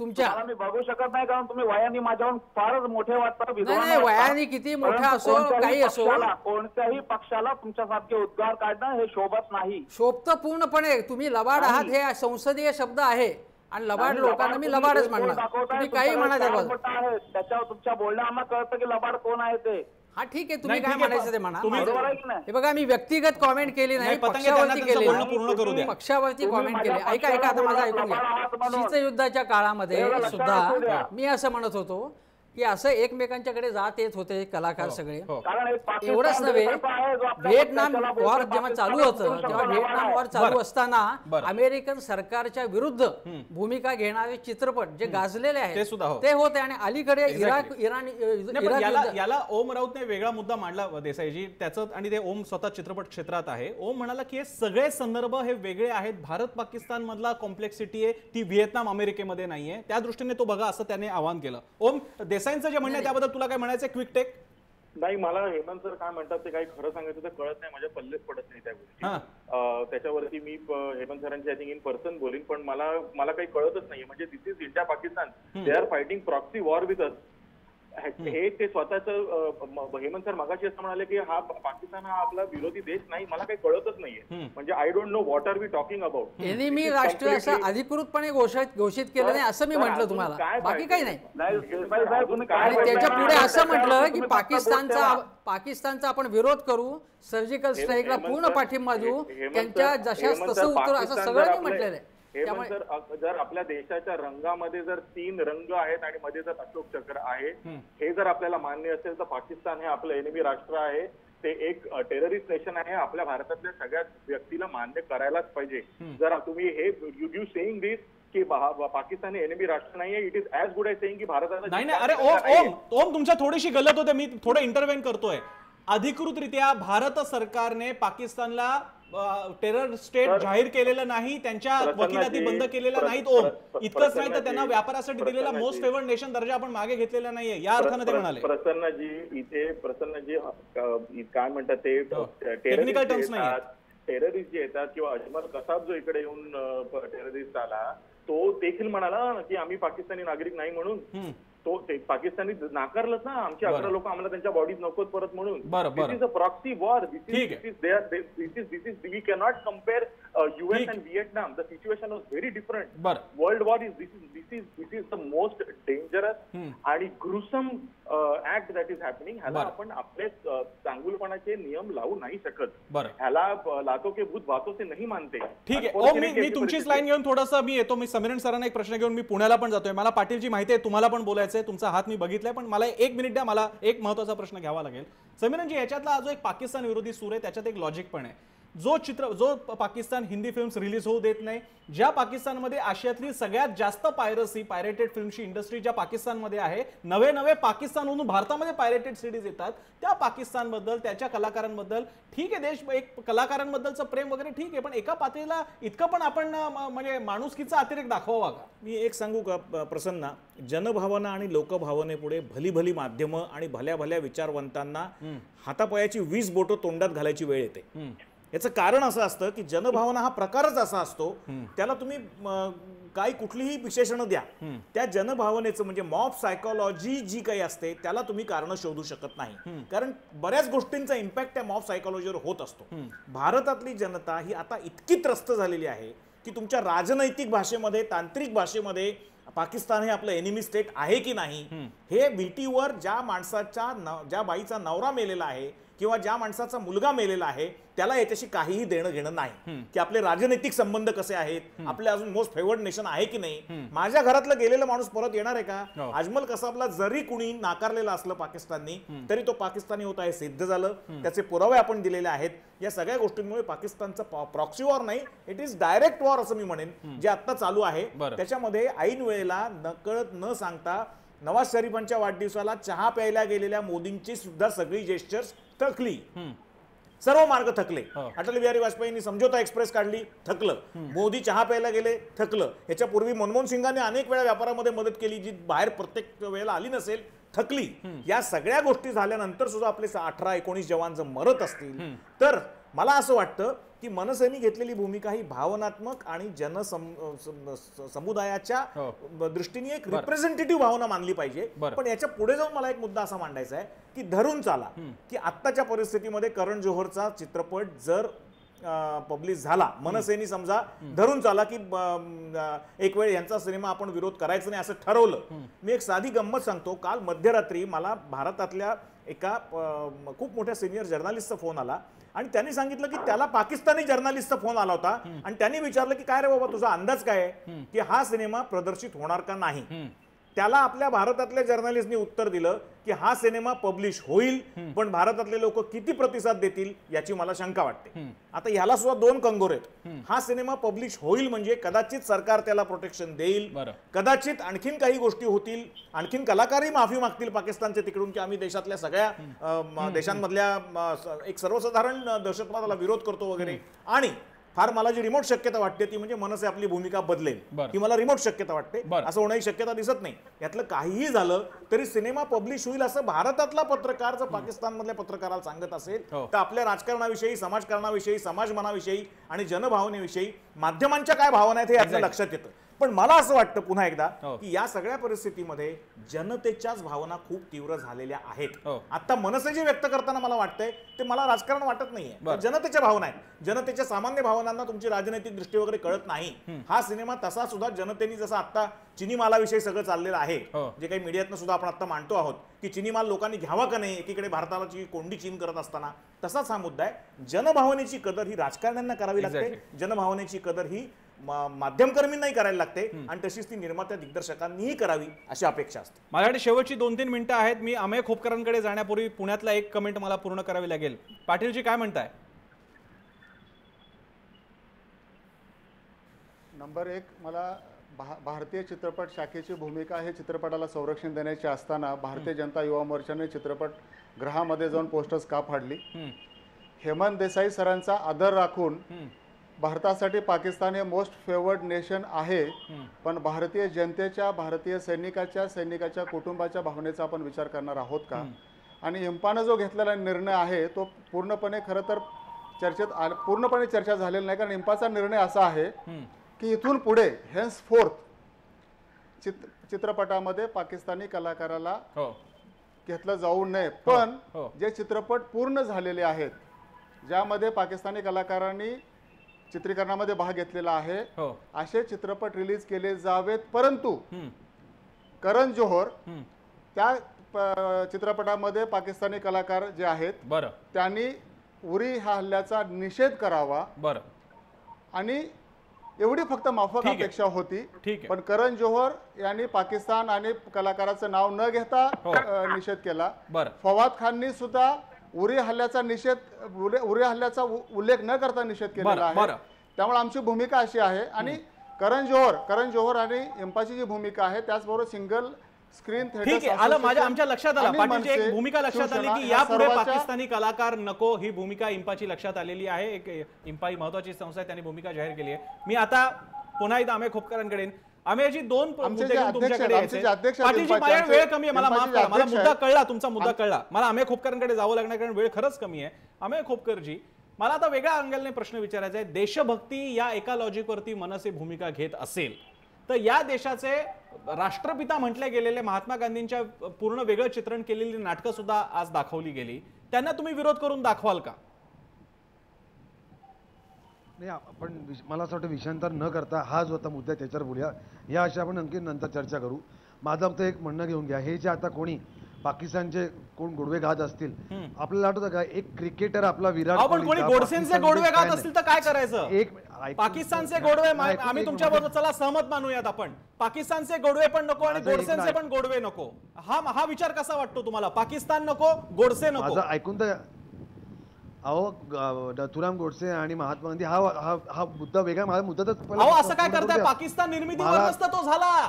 तुमच्या मी बघू शकत नाही, कारण तुम्ही वयाने माझ्याहून फारच मोठे वाटता. नाही, वयाने किती मोठा असो काही असो, कोणत्याही पक्षाला तुमच्यासारखे उद्गार काढणं हे शोभत नाही. शोभतं पूर्णपणे. तुम्ही लबाड आहात हे संसदीय शब्द आहे आणि लबाड लोकांना मी लबाडच म्हणणार. तुम्ही काही म्हणा त्याच्यावर तुमच्या बोलण्या आम्हाला कळतं की लबाड कोण आहे ते. हा ठीक आहे, तुम्ही काय म्हणायचं ते म्हणा. हे बघा, मी व्यक्तिगत कॉमेंट केली नाही, पक्षावरती केली, पक्षावरती कॉमेंट केली. ऐका आता माझं ऐकून घ्या. शीतयुद्धाच्या काळामध्ये सुद्धा मी असं म्हणत होतो की असं एकमेकांच्याकडे जात येत होते कलाकार सगळे. एवढंच नव्हे, व्हिएतनाम वॉर जेव्हा चालू होतं तेव्हा व्हिएतनाम वॉर चालू असताना अमेरिकन सरकारच्या विरुद्ध भूमिका घेणारे चित्रपट जे गाजलेले आहेत ते होते. आणि अलीकडे इराण याला ओम राऊतने वेगळा मुद्दा मांडला देसाईजी त्याचं, आणि ते ओम स्वतः चित्रपट क्षेत्रात आहे. ओम म्हणाला की हे सगळे संदर्भ हे वेगळे आहेत. भारत पाकिस्तान मधला कॉम्प्लेक्सिटी आहे ती व्हिएतनाम अमेरिकेमध्ये नाहीये, त्या दृष्टीने तो बघा असं त्याने आवाहन केलं. ओम, देसाईंचं जे म्हणणं त्याबद्दल तुला काय म्हणायचं? Quick take. नाही, मला हेमंत सर काय म्हणतात ते काही खरं सांगायचं तर कळत नाही, माझ्या पल्लेच पडत नाही त्या गोष्टी. त्याच्यावरती मी हेमंत सरांची आय थिंक इन पर्सन बोलीन, पण मला काही कळतच नाहीये. म्हणजे this is India Pakistan, they are fighting proxy war with us. हे ते स्वतःच हेमंत सर मगाशी असं म्हणाले की हा पाकिस्तान हा आपला विरोधी देश नाही. मला काही कळतच नाहीये. म्हणजे I don't know what are we talking about. Enemy राष्ट्र असं अधिकृतचं घोषित केलं नाही असं मी म्हटलं तुम्हाला, बाकी काही नाही. आणि त्याच्या पुढे असं म्हटलं की पाकिस्तानचा आपण विरोध करू, सर्जिकल स्ट्राईकला पूर्ण पाठिंबा देऊ, त्यांच्या जशास तसं उत्तर, असं सगळं मी म्हटलेलं आहे. जर आपल्या देशाच्या रंगामध्ये जर 3 रंग आहेत आणि मध्ये जर अशोक चक्र आहे, हे जर आपल्याला मान्य असेल तर पाकिस्तान हे आपलं एनिमी राष्ट्र आहे, ते एक टेररिस्ट नेशन आहे. आपल्या भारतातल्या सगळ्या व्यक्तीला मान्य करायलाच पाहिजे. जर तुम्ही हे यू सेइंग दिस की पाकिस्तान हे एनिमी राष्ट्र नाहीये, it is as good as saying की भारताला नाही. अरे ओम तुमच्या थोडीशी गलत होते, मी थोडं इंटरव्हेन करतोय. अधिकृतरित्या भारत सरकारने पाकिस्तानला टेरर स्टेट जाहीर केलेलं नाही, त्यांच्या वकिलाती बंद केलेल्या नाहीत. ओम, इतकंच नाही तर त्यांना व्यापारासाठी दिलेला मोस्ट फेवर्ड नेशन दर्जा आपण मागे घेतलेला नाहीये, या अर्थाने ते म्हणाले. प्रसन्नजी काय म्हणतात ते टेक्निकल टर्म्स नाही, टेररिस्ट जे येतात किंवा अजमल कसाब जो इकडे येऊन टेररिस्ट आला तो देखील म्हणाला की आम्ही पाकिस्तानी नागरिक नाही म्हणून. तो पाकिस्तानी नाकारलंच ना, आमची 11 लोक आम्हाला त्यांच्या बॉडीत नकोत परत म्हणून. This is a proxy war. This is we cannot compare US and Vietnam. The situation was very different. World war is this is the most dangerous आणि gruesome act that is happening. ह्याला आपण आपले चांगुलपणाचे नियम लावू नाही शकत. ह्याला लातो के भूत बातों से नहीं मानते. ठीक आहे ओम, मी तुमचीच लाईन घेऊन थोडंसं मी येतो. मी समीरण सरांना एक प्रश्न घेऊन मी पुण्याला पण जातोय. मला पाटीलची माहिती आहे तुम्हाला पण बोलायचं बोलायचंय, तुमचा हात मी बघितलाय, पण मला 1 मिनिट द्या, मला एक महत्त्वाचा प्रश्न घ्यावा लागेल. समीरनजी, याच्यातला जो एक पाकिस्तान विरोधी सूर आहे त्याच्यात एक लॉजिक पण आहे. जो पाकिस्तान हिंदी फिल्म्स रिलीज होऊ देत नाही, ज्या पाकिस्तानमध्ये आशियातली सगळ्यात जास्त पायरसी पायरेटेड फिल्मची इंडस्ट्री ज्या पाकिस्तानमध्ये आहे, नवे पाकिस्तानहून भारतामध्ये पायरेटेड सिरीज येतात, त्या पाकिस्तानबद्दल त्याच्या कलाकारांबद्दल ठीक आहे, देश एक कलाकारांबद्दलचं प्रेम वगैरे ठीक आहे, पण एका पातळीला इतकं पण आपण म्हणजे माणुसकीचा अतिरेक दाखवावा का? मी एक सांगू का प्रसन्ना, जनभावना आणि लोकभावनेपुढे भली भली माध्यमं आणि भल्या भल्या विचारवंतांना हातापायाची 20 बोटं तोंडात घालायची वेळ येते. याचं कारण असं असतं की जनभावना हा प्रकारच असा असतो, त्याला तुम्ही काही कुठलीही विशेषणं द्या, त्या जनभावनेचं म्हणजे मॉब सायकोलॉजी जी काही असते त्याला तुम्ही कारण शोधू शकत नाही, कारण बऱ्याच गोष्टींचा इम्पॅक्ट त्या मॉब सायकोलॉजीवर होत असतो. भारतातली जनता ही आता इतकी त्रस्त झालेली आहे की तुमच्या राजनैतिक भाषेमध्ये, तांत्रिक भाषेमध्ये पाकिस्तान हे आपलं एनिमी स्टेट आहे की नाही, हे VT-वर ज्या बाईचा नवरा मेलेला आहे किंवा ज्या माणसाचा मुलगा मेलेला आहे त्याला याच्याशी काहीही देणं घेणं नाही की आपले राजनैतिक संबंध कसे आहेत, आपले अजून मोस्ट फेवर्ड नेशन आहे की नाही. माझ्या घरातलं गेलेला माणूस परत येणार आहे का? अजमल कसाबला जरी कुणी नाकारलेलं असलं पाकिस्ताननी तरी तो पाकिस्तानी होता हे सिद्ध झालं, त्याचे पुरावे आपण दिलेले आहेत. या सगळ्या गोष्टींमुळे पाकिस्तानचा प्रॉक्सी वॉर नाही, इट इज डायरेक्ट वॉर असं मी म्हणेन, जे आता चालू आहे. त्याच्यामध्ये ऐन वेळेला नकळत न सांगता नवाज शरीफांच्या वाढदिवसाला चहा प्यायला गेलेल्या मोदींची सुद्धा सगळी जेस्चर्स थकली, सर्व मार्ग थकले. अटल बिहारी वाजपेयींनी समझोता एक्सप्रेस काढली, थकलं. मोदी चहा प्यायला गेले, थकलं. याच्यापूर्वी मनमोहन सिंगांनी अनेक वेळा व्यापारामध्ये मदत केली जी बाहेर प्रत्येक वेळेला आली नसेल, थकली. या सगळ्या गोष्टी झाल्यानंतर सुद्धा आपले 18-19 जवान जर मरत असतील तर मला असं वाटतं की मनसेनी घेतलेली भूमिका ही भावनात्मक आणि समुदायाच्या दृष्टीने एक रिप्रेझेंटेटिव्ह भावना मानली पाहिजे. पण याच्या पुढे जाऊन मला एक मुद्दा असा मांडायचा आहे की धरून चाला की आत्ताच्या परिस्थितीमध्ये करण जोहरचा चित्रपट जर पब्लिश झाला, मनसेनी समजा धरून चाला की एक वेळ यांचा सिनेमा आपण विरोध करायचा नाही असं ठरवलं. मी एक साधी गंमत सांगतो. काल मध्यरात्री मला भारतातल्या एका खूप मोठ्या सिनियर जर्नलिस्टचा फोन आला आणि त्यांनी सांगितलं की त्याला पाकिस्तानी जर्नलिस्टचा फोन आला होता आणि त्यांनी विचारलं की काय रे बाबा तुझा अंदाज काय आहे की हा सिनेमा प्रदर्शित होणार का नाही. त्याला आपल्या भारतातल्या जर्नलिस्टनी उत्तर दिलं की हा सिनेमा पब्लिश होईल, पण भारतातले लोक किती प्रतिसाद देतील याची मला शंका वाटते. आता ह्याला सुद्धा 2 कंगोर आहेत. हा सिनेमा पब्लिश होईल म्हणजे कदाचित सरकार त्याला प्रोटेक्शन देईल, कदाचित आणखीन काही गोष्टी होतील, आणखीन कलाकारही माफी मागतील पाकिस्तानचे तिकडून की आम्ही देशातल्या सगळ्या देशांमधल्या एक सर्वसाधारण दहशतवादाला विरोध करतो वगैरे. आणि फार मला जी रिमोट शक्यता वाटते ती म्हणजे मनसे आपली भूमिका बदलेल, ही मला रिमोट शक्यता वाटते. असं होण्याची शक्यता दिसत नाही. यातलं काहीही झालं तरी सिनेमा पब्लिश होईल असं भारतातला पत्रकार जर पाकिस्तानमधल्या पत्रकाराला सांगत असेल तर आपल्या राजकारणाविषयी, समाजकारणाविषयी, समाजमनाविषयी आणि जनभावनेविषयी माध्यमांच्या काय भावना आहेत हे यातलं लक्षात येतं. पण मला असं वाटतं पुन्हा एकदा की या सगळ्या परिस्थितीमध्ये जनतेच्याच भावना खूप तीव्र झालेल्या आहेत. आता मनसे जे व्यक्त करताना मला वाटतंय ते मला राजकारण वाटत नाहीये, जनतेच्या भावना आहेत. जनतेच्या सामान्य भावनांना तुमची राजनैतिक दृष्टी वगैरे कळत नाही. हा सिनेमा तसा सुद्धा जनतेने जसं आता चिनी मालाविषयी सगळं चाललेलं आहे, जे काही मीडियातनं सुद्धा आपण आता मांडतो आहोत की चिनी माल लोकांनी घ्यावा का नाही, एकीकडे भारताची कोंडी चीन करत असताना, तसाच हा मुद्दा आहे. जनभावनेची कदर ही राजकारण्यांना करावी लागते, जनभावनेची कदर ही माध्यमकर्मींनाही करायला लागते आणि तशीच ती निर्मात्या दिग्दर्शकांनीही करावी अशी अपेक्षा असते. माझ्याकडे शेवटची 2-3 मिनिटं आहेत. मी अमेय खोपकरांकडे जाण्यापूर्वी पुण्यातला एक कमेंट मला पूर्ण करावी लागेल. पाटीलजी काय म्हणताय? नंबर 1 मला भारतीय चित्रपट शाखेची भूमिका हे चित्रपटाला संरक्षण देण्याची असताना भारतीय जनता युवा मोर्चाने चित्रपट गृहामध्ये जाऊन पोस्टर्स का फाडली. हेमंत देसाई सरांचा आदर राखून भारतासाठी पाकिस्तान हे मोस्ट फेवर्ड नेशन आहे, पण भारतीय जनतेच्या, भारतीय सैनिकाच्या कुटुंबाच्या भावनेचा आपण विचार करणार आहोत का? आणि इम्पानं जो घेतलेला निर्णय आहे तो पूर्णपणे खरं तर पूर्णपणे चर्चा झालेली नाही, कारण इम्पाचा निर्णय असा आहे की इथून पुढे हेन्सफोर्थ चित्रपटामध्ये पाकिस्तानी कलाकाराला घेतलं जाऊ नये. पण जे चित्रपट पूर्ण झालेले आहेत, ज्यामध्ये पाकिस्तानी कलाकारांनी चित्रीकरणामध्ये भाग घेतलेला आहे, असे चित्रपट रिलीज केले जावेत. परंतु करण जोहर त्या चित्रपटामध्ये पाकिस्तानी कलाकार जे आहेत त्यांनी उरी ह्या हल्ल्याचा निषेध करावा आणि एवढी फक्त माफक अपेक्षा होती. पण करण जोहर यांनी पाकिस्तान आणि कलाकाराचं नाव न घेता निषेध केला. फवाद खाननी सुद्धा उरी हल्ल्याचा उल्लेख न करता निषेध केलेला आहे. त्यामुळे आमची भूमिका अशी आहे. आणि करण जोहर आणि इंपाची जी भूमिका आहे त्याचबरोबर सिंगल स्क्रीन थिएटर आलं माझ्या आमच्या लक्षात आलं. पाटीलची एक भूमिका लक्षात आली की यापुढे पाकिस्तानी कलाकार नको, ही भूमिका इंपाची लक्षात आलेली आहे. एक इंपा ही महत्वाची संस्था आहे, त्यांनी भूमिका जाहीर केली आहे. मी आता पुन्हा एकदा आम्ही खोपकरांकडे आम्ही दोन पाटीलची माझ्या वेळ कमी आहे, मला माफ करा, मला मुद्दा कळला, तुमचा मुद्दा कळला. मला आम्ही खोपकरांकडे जावं लागणार कारण वेळ खरंच कमी आहे. आम्ही खोपकरजी, मला आता वेगळ्या अँगलने प्रश्न विचारायचा आहे. देशभक्ती या एका लॉजिकवरती मनसे भूमिका घेत असेल तर या देशाचे राष्ट्रपिता म्हटले गेलेले महात्मा गांधींच्या पूर्ण वेगळं चित्रण केलेली नाटकं सुद्धा आज दाखवली गेली. त्यांना तुम्ही विरोध करून दाखवाल का? नाही, आपण मला असं वाटतं विषयांतर न करता हा जो आता मुद्दा त्याच्यावर बोलूया. या अशा आपण आणखी नंतर चर्चा करू. माझं फक्त एक म्हणणं घेऊन घ्या. हे जे आता कोणी पाकिस्तानचे कोण गोडवे गात असतील, आपल्याला आठवतं का एक क्रिकेटर आपला विराट कोहली गोडसेंचे गोडवे गात असतील तर काय करायचं? एक पाकिस्तानचे गोडवे आम्ही तुमच्याबरोबर चला सहमत मानूयात आपण. पाकिस्तानचे गोडवे पण नको आणि गोडसेंचे पण गोडवे नको. हा विचार कसा वाटतो तुम्हाला? पाकिस्तान नको, गोडसे नको. माझं ऐकून तर अहो, नथुराम गोडसे आणि महात्मा गांधी हा मुद्दा वेगळा. माझा मुद्दा तर असं काय करताय? पाकिस्तान निर्मितीवर नसता तो झाला,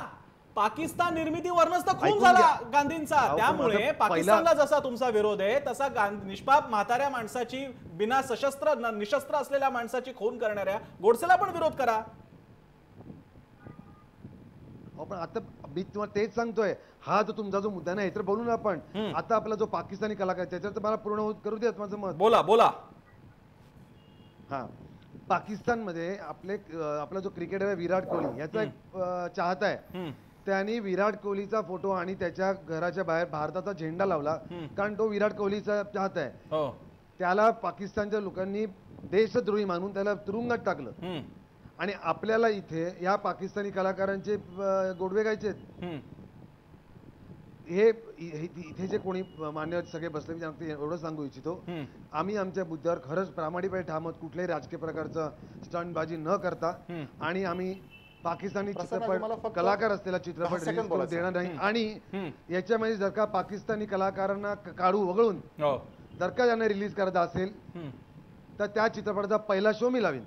पाकिस्तान निर्मितीवर नसता खून झाला गांधींचा. त्यामुळे पाकिस्तानला जसा तुमचा विरोध आहे तसा निष्पाप म्हाताऱ्या माणसाची, बिना सशस्त्र निशस्त्र असलेल्या माणसाची खून करणाऱ्या गोडसेला पण विरोध करा. पण आता मी तुम्हाला तेच सांगतोय, हा जो तुमचा जो मुद्दा नाही तर बोलू ना आपण. आता आपला जो पाकिस्तानी कलाकार त्याच्यात मला पूर्ण करू देत माझं मत. बोला. हा, पाकिस्तानमध्ये आपला जो क्रिकेटर आहे विराट कोहली याचा एक चाहता आहे. त्यांनी विराट कोहलीचा फोटो आणि त्याच्या घराच्या बाहेर भारताचा झेंडा लावला कारण तो विराट कोहलीचा चाहता आहे. त्याला पाकिस्तानच्या लोकांनी देशद्रोही मानून त्याला तुरुंगात टाकलं. आणि आपल्याला इथे या पाकिस्तानी कलाकारांचे गोडवे गायचे. हे इथे जे कोणी मान्य सगळे बसले, मी एवढं सांगू इच्छितो, आम्ही आमच्या मुद्द्यावर खरंच प्रामाणिकपणे ठाम आहोत, कुठल्याही राजकीय प्रकारचं स्टंटबाजी न करता. आणि आम्ही पाकिस्तानी चित्रपट कलाकार असलेला चित्रपट रिलीज करू देणार नाही. आणि याच्यामध्ये जर का पाकिस्तानी कलाकारांना वगळून जर का त्यांना रिलीज करायचा असेल तर त्या चित्रपटाचा पहिला शो मी लावीन.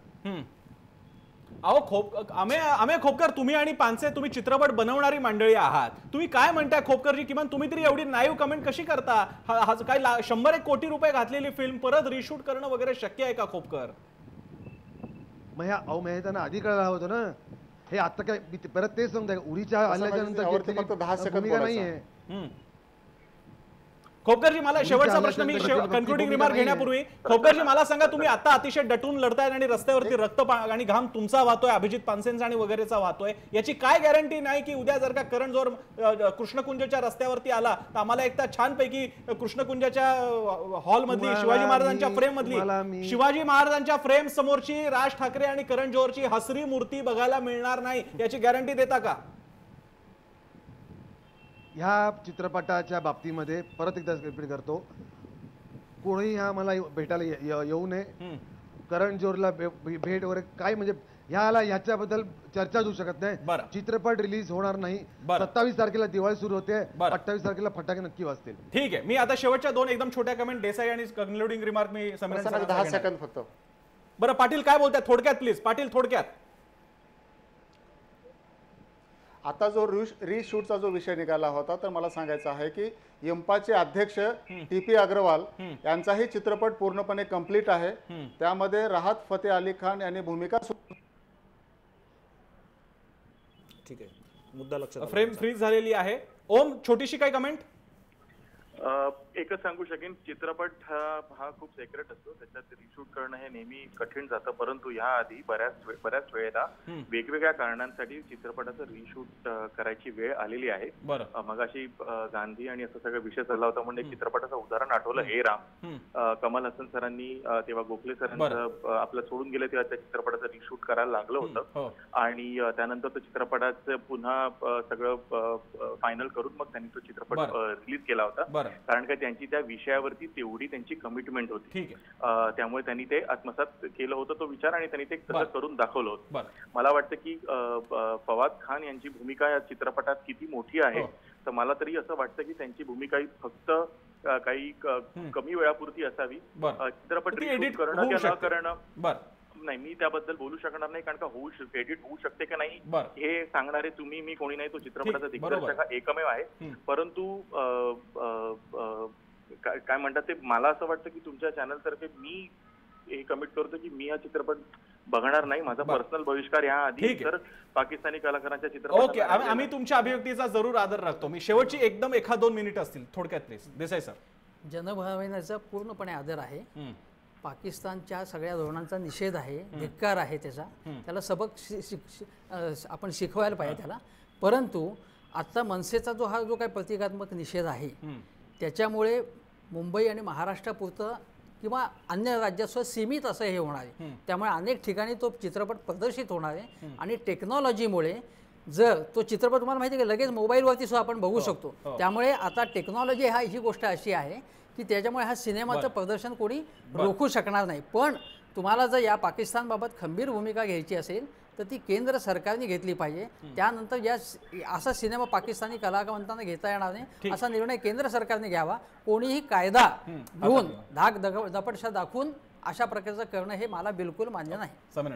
आम्ही खोपकर, तुम्ही आणि पानसे तुम्ही चित्रपट बनवणारी मंडळी आहात. तुम्ही काय म्हणताय खोपकरजी? किमान तुम्ही तरी एवढी नाईव्ह कमेंट कशी करता? काय 100 कोटी रुपये घातलेली फिल्म परत रिशूट करणं वगैरे शक्य आहे का खोपकर? मग ह्या त्यांना आधी कळलं होतं ना. हे आता काय परत तेच सांगताय, उरीच्या हल्ल्याच्या नंतर 10 सेकंद नाहीये. खोपकरजी, मला शेवटचा प्रश्न, मी कन्क्लुडिंग रिमार्क घेण्यापूर्वी खोपकरजी मला सांगा, तुम्ही आता अतिशय डटून लढताय आणि रस्त्यावरती रक्त आणि घाम तुमचा वाहतोय, अभिजित पानसेंचा आणि वगैरेचा वाहतोय. याची काय गॅरंटी नाही की उद्या जर का करण जोहर कृष्णकुंजच्या रस्त्यावरती आला तर आम्हाला एकदा छानपैकी कृष्णकुंजाच्या हॉल मधली शिवाजी महाराजांच्या फ्रेम मधली शिवाजी महाराजांच्या फ्रेम समोरची राज ठाकरे आणि करण जोहरची हसरी मूर्ती बघायला मिळणार नाही, याची गॅरंटी देता का? ह्या चित्रपटाच्या बाबतीमध्ये परत एकदा रिपीट करतो, कोणी मला भेटायला येऊ नये. करण जोहरला भेट वगैरे काय म्हणजे ह्याच्याबद्दल चर्चा होऊ शकत नाही. चित्रपट रिलीज होणार नाही. 27 तारखेला दिवाळी सुरू होते, 28 तारखेला फटाके नक्की वाजतील. ठीक आहे. मी आता शेवटच्या दोन एकदम छोट्या कमेंट, देसाई आणि कन्क्लुडिंग रिमार्क मी 10 सेकंद फक्त. बरं पाटील काय बोलतात थोडक्यात प्लीज? पाटील थोडक्यात. आता जो रिशूटचा जो विषय निघाला होता तर मला सांगायचं आहे की इंपाचे अध्यक्ष TP अग्रवाल यांचाही चित्रपट पूर्णपणे कंप्लीट आहे. त्यामध्ये राहत फतेह अली खान यांनी भूमिका. ठीक आहे, मुद्दा लक्षात. फ्रेम फ्रीज झालेली आहे. ओम, छोटीशी काय कमेंट? एकच सांगू शकेन, चित्रपट हा खूप सेक्रेट असतो, त्याच्यात रिशूट करणं हे नेहमी कठीण जातं. परंतु याआधी बऱ्याच वेळेला वेगवेगळ्या कारणांसाठी चित्रपटाचं रिशूट करायची वेळ आलेली आहे. मगाशी गांधी आणि असं सगळं विषय चालला होता म्हणजे चित्रपटाचं उदाहरण आठवलं, हे राम. कमल हसन सरांनी तेव्हा गोखले सरांचं आपलं सोडून गेले तेव्हा त्या चित्रपटाचं रिशूट करायला लागलं होतं. आणि त्यानंतर त्या चित्रपटाचं पुन्हा सगळं फायनल करून मग त्यांनी तो चित्रपट रिलीज केला होता, कारण का त्यांची त्या विषयावरती तेवढी त्यांची कमिटमेंट होती. त्यामुळे त्यांनी ते आत्मसात केलं होतं तो विचार, आणि त्यांनी ते तसं करून दाखवलं होतं. मला वाटतं की फवाद खान यांची भूमिका या चित्रपटात किती मोठी आहे, तर मला तरी असं वाटतं की त्यांची भूमिका ही फक्त काही कमी वेळापुरती असावी. चित्रपट रिशूट करणं किंवा न करणं नाही, मी त्याबद्दल बोलू शकणार नाही, कारण का एडिट होऊ शकते की नाही हे सांगणारे तुम्ही, मी कोणी नाही. तो चित्रपटाचा दिग्दर्शक हा एकमेव आहे. परंतु काय म्हणतात ते, मला असं वाटतं की तुमच्या चॅनल तर्फे मी हे कमिट करतो की मी हा चित्रपट बघणार नाही. माझा पर्सनल बहिष्कार याआधी तर पाकिस्तानी कलाकारांच्या चित्रपट. ओके, आम्ही तुमच्या अभिव्यक्तीचा जरूर आदर राखतो. मी शेवटची एकदम 1-2 मिनिट असतील थोडक्यात प्लीज. देसाई सर. जनभावनेचा पूर्णपणे आदर आहे. पाकिस्तानच्या सगळ्या धोरणांचा निषेध आहे, धिक्कार आहे त्याला सबक आपण शिकवायला पाहिजे त्याला. परंतु आता मनसेचा जो काही प्रतिकात्मक निषेध आहे त्याच्यामुळे मुंबई आणि महाराष्ट्रापुरतं किंवा अन्य राज्यासह सीमित असं हे होणार आहे. त्यामुळे अनेक ठिकाणी तो चित्रपट प्रदर्शित होणार आहे. आणि टेक्नॉलॉजीमुळे जर तो चित्रपट तुम्हाला माहिती आहे की लगेच मोबाईलवरती सुद्धा आपण बघू शकतो. त्यामुळे आता टेक्नॉलॉजी ही गोष्ट अशी आहे की त्याच्यामुळे हा सिनेमाचं प्रदर्शन कोणी रोखू शकणार नाही. पण तुम्हाला जर या पाकिस्तानबाबत खंबीर भूमिका घ्यायची असेल तर ती केंद्र सरकारने घेतली पाहिजे. त्यानंतर असा सिनेमा पाकिस्तानी कलाकारांना घेता येणार नाही, असा निर्णय केंद्र सरकारने घ्यावा. कोणीही कायदा घेऊन धाक दपटशा दाखवून अशा प्रकारचं करणं हे मला बिलकुल मान्य नाही.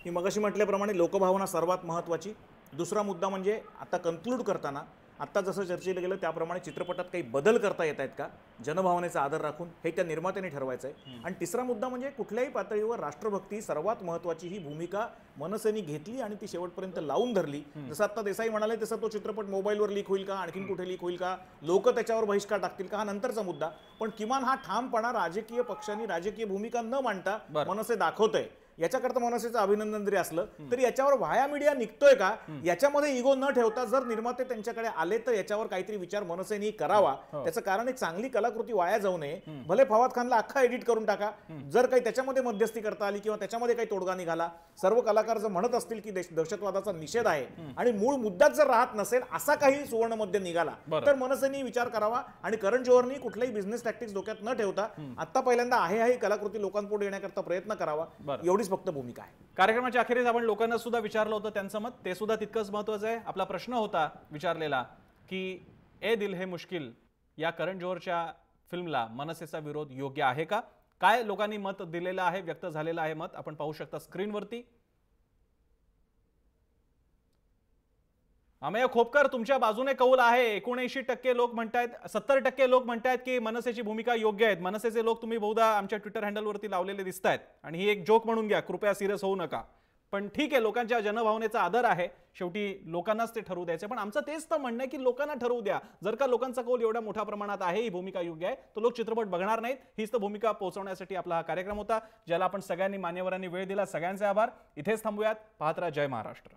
मी मगाशी म्हटल्याप्रमाणे लोकभावना सर्वात महत्त्वाची. दुसरा मुद्दा म्हणजे आता कन्क्लूड करताना आत्ता जसं चर्चेला गेलं त्याप्रमाणे चित्रपटात काही बदल करता येत आहेत का, जनभावनेचा आदर राखून, हे त्या निर्मात्याने ठरवायचं आहे. आणि तिसरा मुद्दा म्हणजे कुठल्याही पातळीवर राष्ट्रभक्ती सर्वात महत्त्वाची ही भूमिका मनसेने घेतली आणि ती शेवटपर्यंत लावून धरली. जसं आता देसाई म्हणाले तसं तो चित्रपट मोबाईलवर लीक होईल का, आणखीन कुठे लीक होईल का, लोक त्याच्यावर बहिष्कार टाकतील का, हा नंतरचा मुद्दा. पण किमान हा ठामपणा राजकीय पक्षांनी राजकीय भूमिका न मांडता मनसे दाखवतंय. याच्याकरता मनसेचं अभिनंदन जरी असलं तरी याच्यावर व्हाया मीडिया निघतोय का, याच्यामध्ये इगो न ठेवता जर निर्माते त्यांच्याकडे आले तर याच्यावर काहीतरी विचार मनसेने करावा. त्याचं कारण एक चांगली कलाकृती वाया जाऊ नये. भले फवाद खानला अख्खा एडिट करून टाका, जर काही त्याच्यामध्ये मध्यस्थी करता आली किंवा त्याच्यामध्ये काही तोडगा निघाला, सर्व कलाकार जर म्हणत असतील की दहशतवादाचा निषेध आहे आणि मूळ मुद्दाच जर राहत नसेल असा काही सुवर्ण मध्य निघाला तर मनसेने विचार करावा. आणि करण जोहरनी कुठल्याही बिझनेस टॅक्टिक्स डोक्यात न ठेवता आता पहिल्यांदा आहे कलाकृती लोकांपुढे येण्याकरता प्रयत्न करावा. एवढीच फक्त भूमिका आहे. कार्यक्रमाच्या अखेरीस आपण लोकांना सुद्धा विचारलं होतं त्यांचं मत, ते सुद्धा तितकंच महत्त्वाचं आहे. आपला प्रश्न होता विचारलेला की ए दिल है मुश्किल या करण जोहरच्या फिल्मला मनसेचा विरोध योग्य आहे का. काय लोकांनी मत दिलेलं आहे, व्यक्त झालेलं आहे मत आपण पाहू शकता स्क्रीनवरती. अमेय खोपकर, तुमच्या बाजूने कौल आहे. 79% लोक म्हणतायत, 70% लोक म्हणतायत की मनसेची भूमिका योग्य आहे. मनसेचे लोक तुम्ही बहुधा आमच्या ट्विटर हँडलवरती लावलेले दिसतायत आणि ही एक जोक म्हणून घ्या, कृपया सिरियस होऊ नका. पण ठीक आहे, लोकांच्या जनभावनेचा आदर आहे, शेवटी लोकांनाच ते ठरवू द्यायचे. पण आमचं तेच तर म्हणणं आहे की लोकांना ठरवू द्या. जर का लोकांचा कौल एवढ्या मोठ्या प्रमाणात आहे, ही भूमिका योग्य आहे, तर लोक चित्रपट बघणार नाहीत. हीच तर भूमिका पोहोचवण्यासाठी आपला हा कार्यक्रम होता, ज्याला आपण सगळ्यांनी मान्यवरांनी वेळ दिला. सगळ्यांचे आभार. इथेच थांबूयात. पाहत राहा जय महाराष्ट्र.